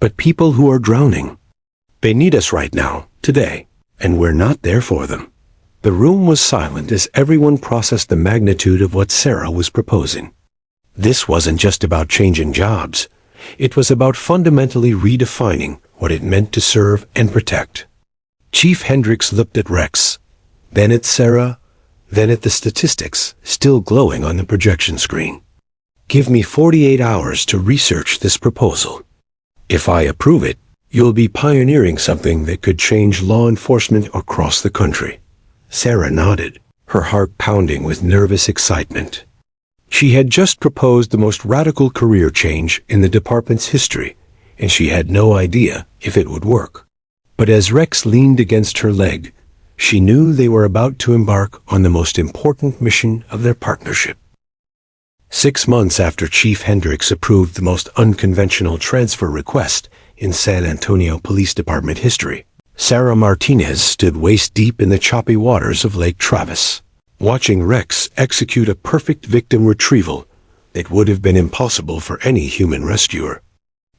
S1: But people who are drowning, they need us right now, today, and we're not there for them. The room was silent as everyone processed the magnitude of what Sarah was proposing. This wasn't just about changing jobs. It was about fundamentally redefining what it meant to serve and protect. Chief Hendricks looked at Rex, then at Sarah, then at the statistics still glowing on the projection screen. Give me 48 hours to research this proposal. If I approve it, you'll be pioneering something that could change law enforcement across the country. Sarah nodded, her heart pounding with nervous excitement. She had just proposed the most radical career change in the department's history, and she had no idea if it would work. But as Rex leaned against her leg, she knew they were about to embark on the most important mission of their partnership. 6 months after Chief Hendricks approved the most unconventional transfer request in San Antonio Police Department history, Sarah Martinez stood waist-deep in the choppy waters of Lake Travis, watching Rex execute a perfect victim retrieval that would have been impossible for any human rescuer.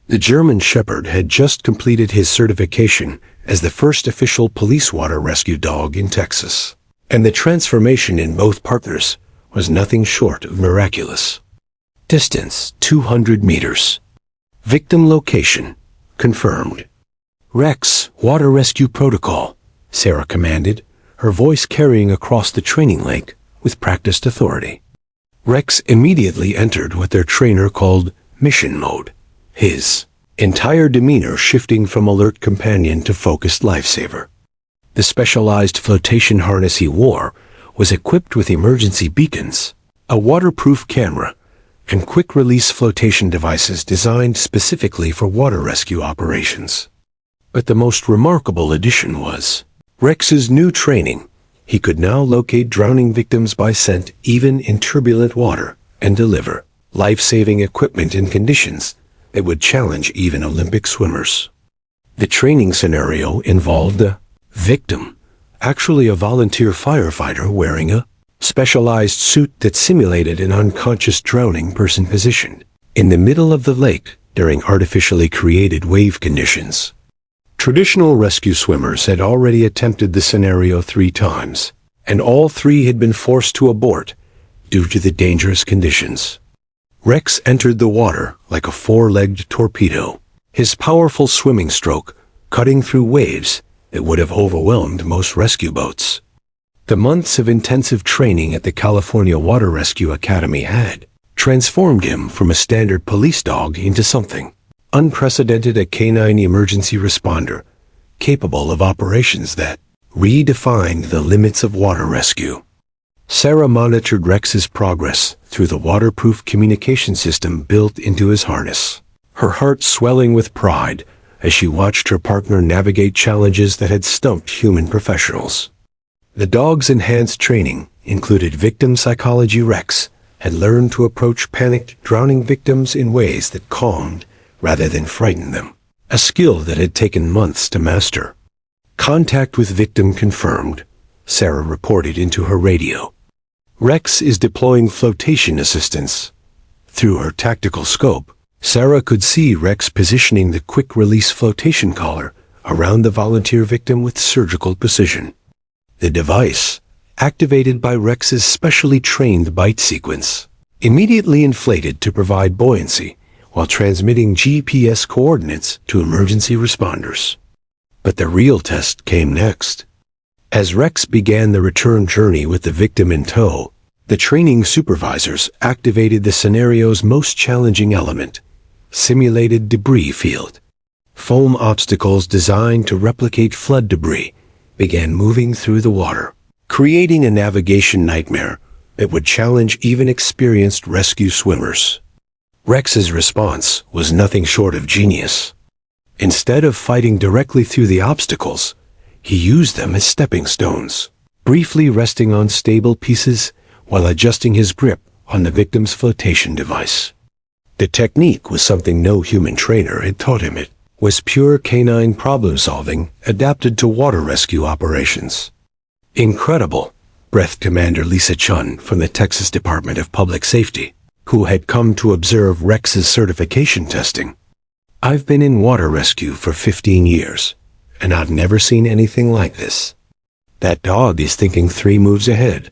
S1: The German Shepherd had just completed his certification as the first official police water rescue dog in Texas, and the transformation in both partners was nothing short of miraculous. Distance 200 meters. Victim location confirmed. Rex, water rescue protocol, Sarah commanded, her voice carrying across the training lake with practiced authority. Rex immediately entered what their trainer called mission mode, his entire demeanor shifting from alert companion to focused lifesaver. The specialized flotation harness he wore was equipped with emergency beacons, a waterproof camera, and quick-release flotation devices designed specifically for water rescue operations. But the most remarkable addition was Rex's new training. He could now locate drowning victims by scent even in turbulent water and deliver life-saving equipment in conditions that would challenge even Olympic swimmers. The training scenario involved a victim, actually a volunteer firefighter wearing a specialized suit that simulated an unconscious drowning person positioned in the middle of the lake during artificially created wave conditions. Traditional rescue swimmers had already attempted the scenario 3 times, and all 3 had been forced to abort due to the dangerous conditions. Rex entered the water like a 4-legged torpedo, his powerful swimming stroke cutting through waves that would have overwhelmed most rescue boats. The months of intensive training at the California Water Rescue Academy had transformed him from a standard police dog into something unprecedented, a canine emergency responder, capable of operations that redefined the limits of water rescue. Sarah monitored Rex's progress through the waterproof communication system built into his harness, her heart swelling with pride as she watched her partner navigate challenges that had stumped human professionals. The dog's enhanced training included victim psychology. Rex had learned to approach panicked, drowning victims in ways that calmed rather than frightened them, a skill that had taken months to master. Contact with victim confirmed, Sarah reported into her radio. Rex is deploying flotation assistance. Through her tactical scope, Sarah could see Rex positioning the quick-release flotation collar around the volunteer victim with surgical precision. The device, activated by Rex's specially trained bite sequence, immediately inflated to provide buoyancy while transmitting GPS coordinates to emergency responders. But the real test came next. As Rex began the return journey with the victim in tow, the training supervisors activated the scenario's most challenging element, simulated debris field. Foam obstacles designed to replicate flood debris began moving through the water, creating a navigation nightmare that would challenge even experienced rescue swimmers. Rex's response was nothing short of genius. Instead of fighting directly through the obstacles, he used them as stepping stones, briefly resting on stable pieces while adjusting his grip on the victim's flotation device. The technique was something no human trainer had taught him. It was pure canine problem-solving adapted to water rescue operations. Incredible, breathed Commander Lisa Chun from the Texas Department of Public Safety, who had come to observe Rex's certification testing. I've been in water rescue for 15 years, and I've never seen anything like this. That dog is thinking 3 moves ahead.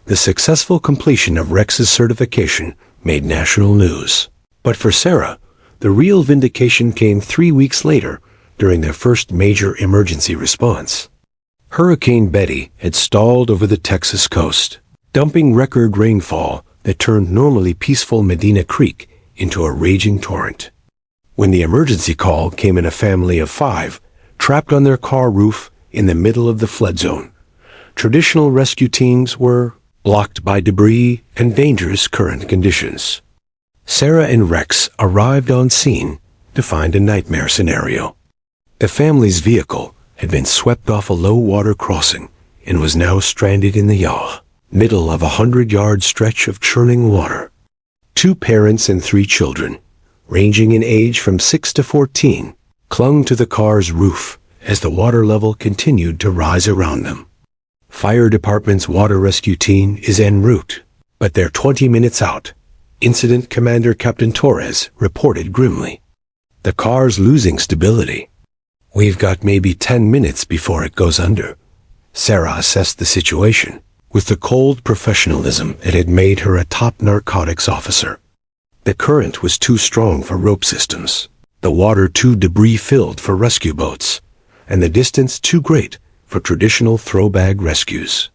S1: The successful completion of Rex's certification made national news. But for Sarah, the real vindication came 3 weeks later during their first major emergency response. Hurricane Betty had stalled over the Texas coast, dumping record rainfall that turned normally peaceful Medina Creek into a raging torrent. When the emergency call came in, a family of 5 trapped on their car roof in the middle of the flood zone. Traditional rescue teams were blocked by debris and dangerous current conditions. Sarah and Rex arrived on scene to find a nightmare scenario. The family's vehicle had been swept off a low-water crossing and was now stranded in the middle of a 100-yard stretch of churning water. 2 parents and 3 children, ranging in age from 6 to 14, clung to the car's roof as the water level continued to rise around them. Fire department's water rescue team is en route, but they're 20 minutes out, Incident Commander Captain Torres reported grimly. The car's losing stability. We've got maybe 10 minutes before it goes under. Sarah assessed the situation with the cold professionalism that had made her a top narcotics officer. The current was too strong for rope systems, the water too debris-filled for rescue boats, and the distance too great for traditional throwbag rescues.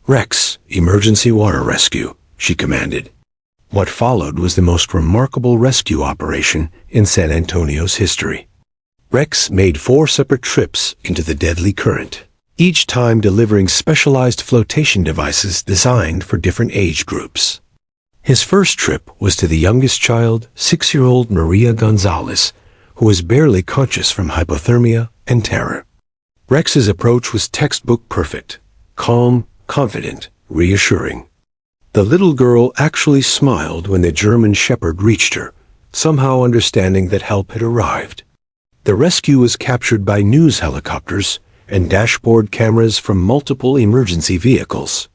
S1: Rex, emergency water rescue, she commanded. What followed was the most remarkable rescue operation in San Antonio's history. Rex made 4 separate trips into the deadly current, each time delivering specialized flotation devices designed for different age groups. His first trip was to the youngest child, 6-year-old Maria Gonzalez, who was barely conscious from hypothermia and terror. Rex's approach was textbook perfect, calm, confident, reassuring. The little girl actually smiled when the German shepherd reached her, somehow understanding that help had arrived. The rescue was captured by news helicopters and dashboard cameras from multiple emergency vehicles.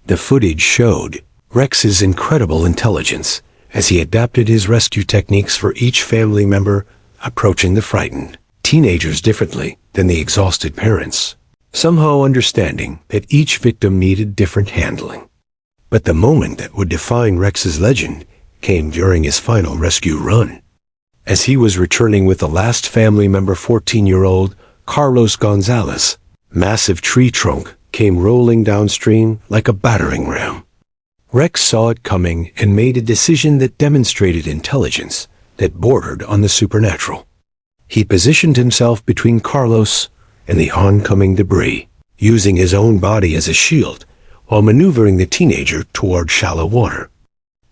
S1: The footage showed Rex's incredible intelligence as he adapted his rescue techniques for each family member, approaching the frightened teenagers differently than the exhausted parents, somehow understanding that each victim needed different handling. But the moment that would define Rex's legend came during his final rescue run. As he was returning with the last family member, 14-year-old Carlos Gonzalez, massive tree trunk came rolling downstream like a battering ram. Rex saw it coming and made a decision that demonstrated intelligence that bordered on the supernatural. He positioned himself between Carlos and the oncoming debris, using his own body as a shield while maneuvering the teenager toward shallow water.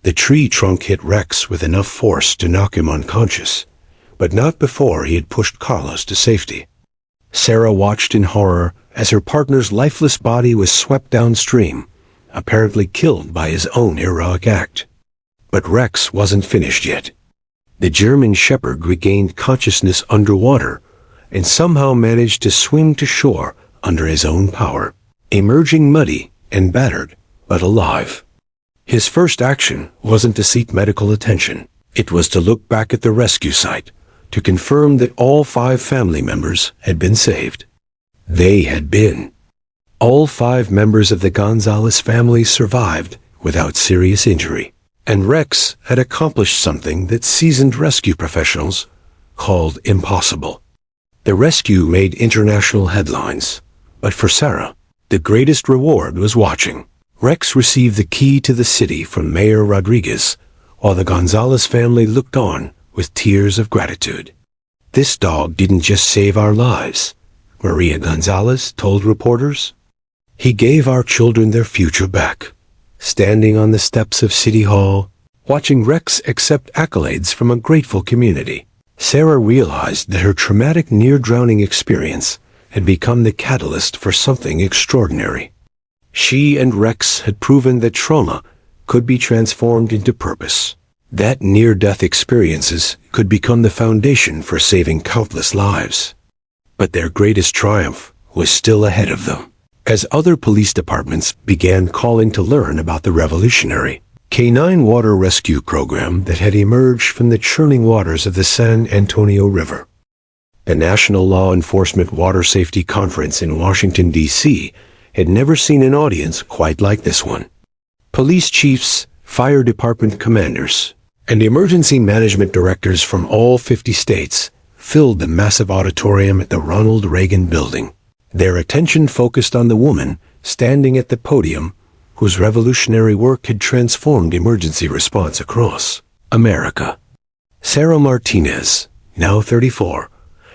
S1: The tree trunk hit Rex with enough force to knock him unconscious, but not before he had pushed Carlos to safety. Sarah watched in horror as her partner's lifeless body was swept downstream, apparently killed by his own heroic act. But Rex wasn't finished yet. The German shepherd regained consciousness underwater and somehow managed to swim to shore under his own power, emerging muddy and battered, but alive. His first action wasn't to seek medical attention. It was to look back at the rescue site to confirm that all 5 family members had been saved. They had been. All 5 members of the Gonzalez family survived without serious injury, and Rex had accomplished something that seasoned rescue professionals called impossible. The rescue made international headlines, but for Sarah, the greatest reward was watching. Rex received the key to the city from Mayor Rodriguez, while the Gonzalez family looked on with tears of gratitude. "This dog didn't just save our lives," Maria Gonzalez told reporters. "He gave our children their future back." Standing on the steps of City Hall, watching Rex accept accolades from a grateful community, Sarah realized that her traumatic near-drowning experience had become the catalyst for something extraordinary. She and Rex had proven that trauma could be transformed into purpose, that near-death experiences could become the foundation for saving countless lives. But their greatest triumph was still ahead of them, as other police departments began calling to learn about the revolutionary K9 water rescue program that had emerged from the churning waters of the San Antonio River. The National Law Enforcement Water Safety Conference in Washington, D.C., had never seen an audience quite like this one. Police chiefs, fire department commanders, and emergency management directors from all 50 states filled the massive auditorium at the Ronald Reagan Building, their attention focused on the woman standing at the podium whose revolutionary work had transformed emergency response across America. Sarah Martinez, now 34,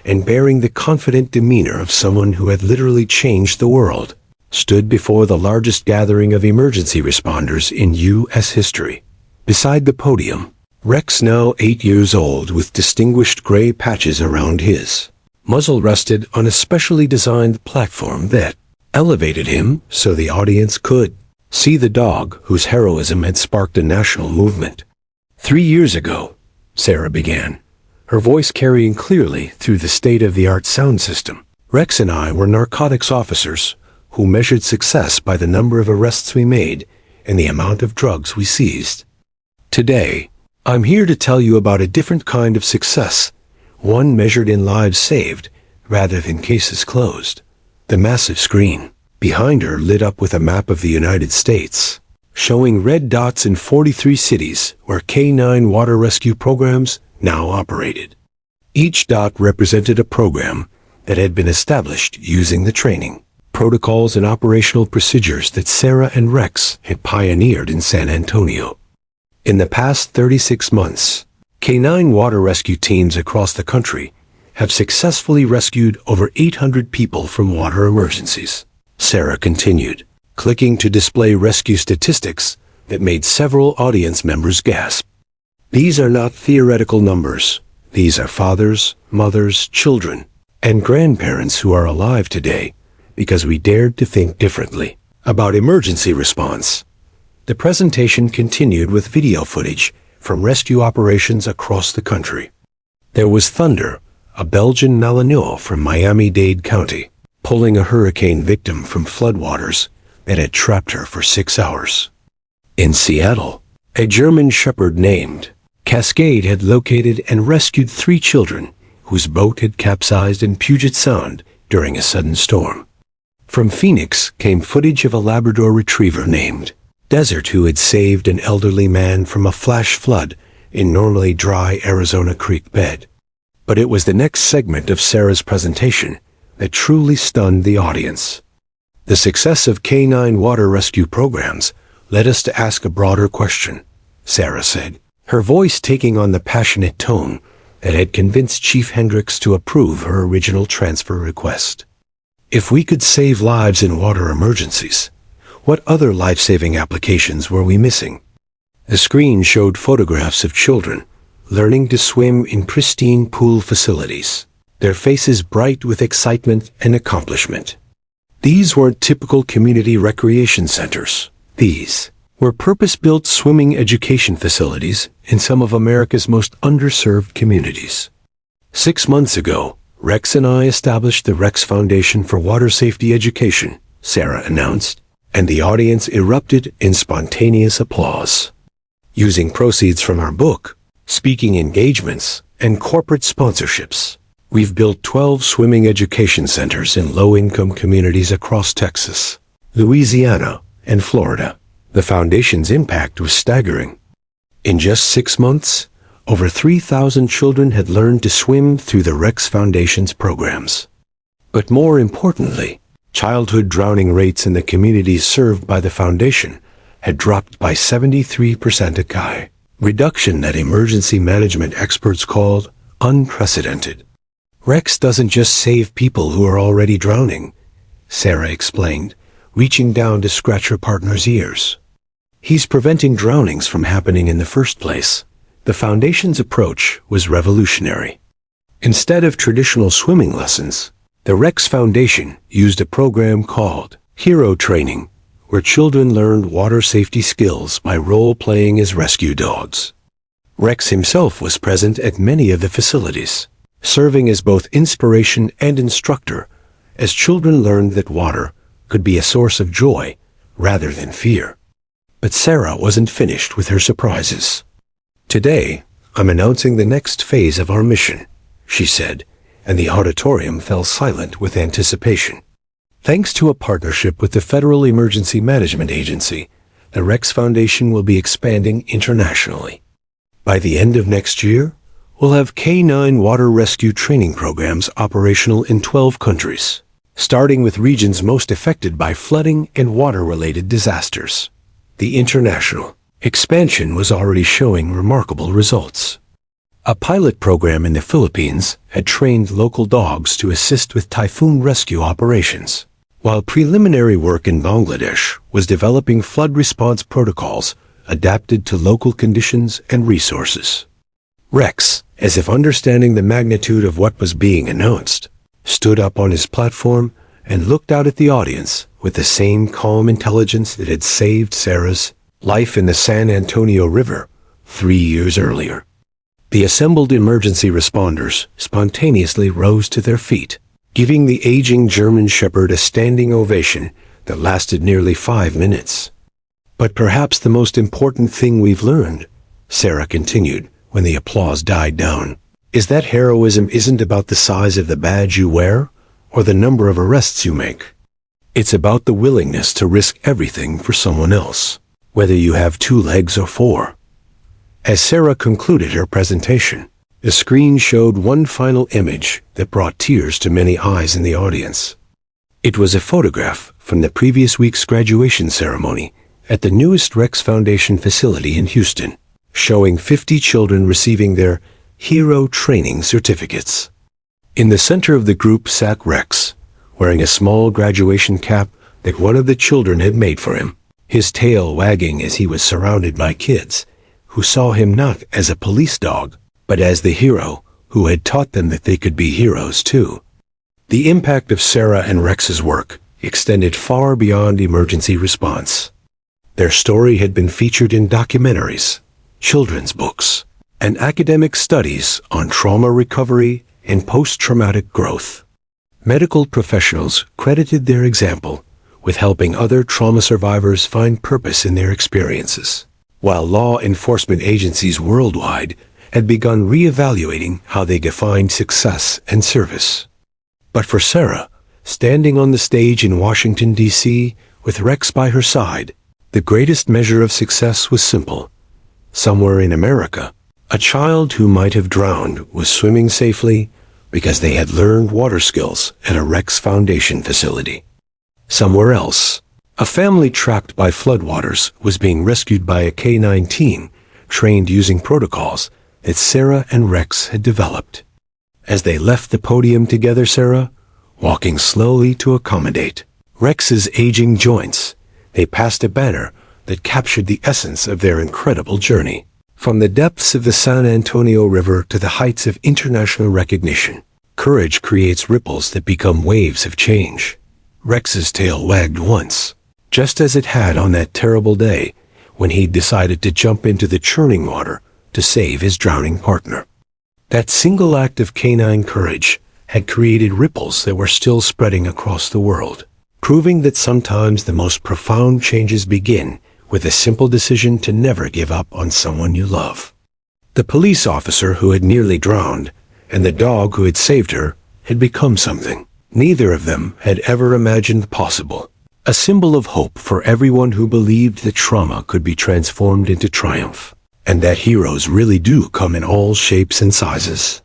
S1: and bearing the confident demeanor of someone who had literally changed the world, stood before the largest gathering of emergency responders in U.S. history. Beside the podium, Rex, now 8 years old with distinguished gray patches around his muzzle, rested on a specially designed platform that elevated him so the audience could see the dog whose heroism had sparked a national movement. 3 years ago, Sarah began, her voice carrying clearly through the state-of-the-art sound system. Rex and I were narcotics officers who measured success by the number of arrests we made and the amount of drugs we seized. Today, I'm here to tell you about a different kind of success, one measured in lives saved rather than cases closed. The massive screen behind her lit up with a map of the United States, showing red dots in 43 cities where K9 water rescue programs now operated. Each dot represented a program that had been established using the training, protocols, and operational procedures that Sarah and Rex had pioneered in San Antonio. In the past 36 months, K9 water rescue teams across the country have successfully rescued over 800 people from water emergencies. Sarah continued, clicking to display rescue statistics that made several audience members gasp. These are not theoretical numbers. These are fathers, mothers, children, and grandparents who are alive today because we dared to think differently about emergency response. The presentation continued with video footage from rescue operations across the country. There was Thunder, a Belgian Malinois from Miami-Dade County, pulling a hurricane victim from floodwaters that had trapped her for 6 hours. In Seattle, a German shepherd named Cascade had located and rescued 3 children whose boat had capsized in Puget Sound during a sudden storm. From Phoenix came footage of a Labrador retriever named Desert who had saved an elderly man from a flash flood in normally dry Arizona Creek bed. But it was the next segment of Sarah's presentation that truly stunned the audience. The success of canine water rescue programs led us to ask a broader question, Sarah said, her voice taking on the passionate tone that had convinced Chief Hendricks to approve her original transfer request. If we could save lives in water emergencies, what other life-saving applications were we missing? The screen showed photographs of children learning to swim in pristine pool facilities, their faces bright with excitement and accomplishment. These weren't typical community recreation centers. These were purpose-built swimming education facilities in some of America's most underserved communities. 6 months ago, Rex and I established the Rex Foundation for Water Safety Education, Sarah announced, and the audience erupted in spontaneous applause. Using proceeds from our book, speaking engagements, and corporate sponsorships, we've built 12 swimming education centers in low-income communities across Texas, Louisiana, and Florida. The foundation's impact was staggering. In just 6 months, over 3,000 children had learned to swim through the Rex Foundation's programs. But more importantly, childhood drowning rates in the communities served by the foundation had dropped by 73%, a reduction that emergency management experts called unprecedented. Rex doesn't just save people who are already drowning, Sarah explained, reaching down to scratch her partner's ears. He's preventing drownings from happening in the first place. The foundation's approach was revolutionary. Instead of traditional swimming lessons, the Rex Foundation used a program called Hero Training, where children learned water safety skills by role-playing as rescue dogs. Rex himself was present at many of the facilities, serving as both inspiration and instructor, as children learned that water could be a source of joy rather than fear. But Sarah wasn't finished with her surprises. Today, I'm announcing the next phase of our mission, she said, and the auditorium fell silent with anticipation. Thanks to a partnership with the Federal Emergency Management Agency, the Rex Foundation will be expanding internationally. By the end of next year, we'll have canine water rescue training programs operational in 12 countries, starting with regions most affected by flooding and water-related disasters. The international expansion was already showing remarkable results. A pilot program in the Philippines had trained local dogs to assist with typhoon rescue operations, while preliminary work in Bangladesh was developing flood response protocols adapted to local conditions and resources. Rex, as if understanding the magnitude of what was being announced, stood up on his platform and looked out at the audience with the same calm intelligence that had saved Sarah's life in the San Antonio River 3 years earlier. The assembled emergency responders spontaneously rose to their feet, giving the aging German shepherd a standing ovation that lasted nearly 5 minutes. But perhaps the most important thing we've learned, Sarah continued when the applause died down, is that heroism isn't about the size of the badge you wear or the number of arrests you make. It's about the willingness to risk everything for someone else, whether you have 2 legs or 4. As Sarah concluded her presentation, the screen showed one final image that brought tears to many eyes in the audience. It was a photograph from the previous week's graduation ceremony at the newest Rex Foundation facility in Houston, showing 50 children receiving their Hero Training certificates. In the center of the group sat Rex, wearing a small graduation cap that one of the children had made for him, his tail wagging as he was surrounded by kids who saw him not as a police dog, but as the hero who had taught them that they could be heroes too. The impact of Sarah and Rex's work extended far beyond emergency response. Their story had been featured in documentaries, children's books, and academic studies on trauma recovery and post-traumatic growth. Medical professionals credited their example with helping other trauma survivors find purpose in their experiences, while law enforcement agencies worldwide had begun reevaluating how they defined success and service. But for Sarah, standing on the stage in Washington, D.C., with Rex by her side, the greatest measure of success was simple. Somewhere in America, a child who might have drowned was swimming safely because they had learned water skills at a Rex Foundation facility. Somewhere else, a family trapped by floodwaters was being rescued by a K-9 team trained using protocols that Sarah and Rex had developed. As they left the podium together, Sarah, walking slowly to accommodate Rex's aging joints, they passed a banner that captured the essence of their incredible journey. From the depths of the San Antonio River to the heights of international recognition, courage creates ripples that become waves of change. Rex's tail wagged once, just as it had on that terrible day when he decided to jump into the churning water to save his drowning partner. That single act of canine courage had created ripples that were still spreading across the world, proving that sometimes the most profound changes begin with a simple decision to never give up on someone you love. The police officer who had nearly drowned and the dog who had saved her had become something neither of them had ever imagined possible, a symbol of hope for everyone who believed that trauma could be transformed into triumph, and that heroes really do come in all shapes and sizes.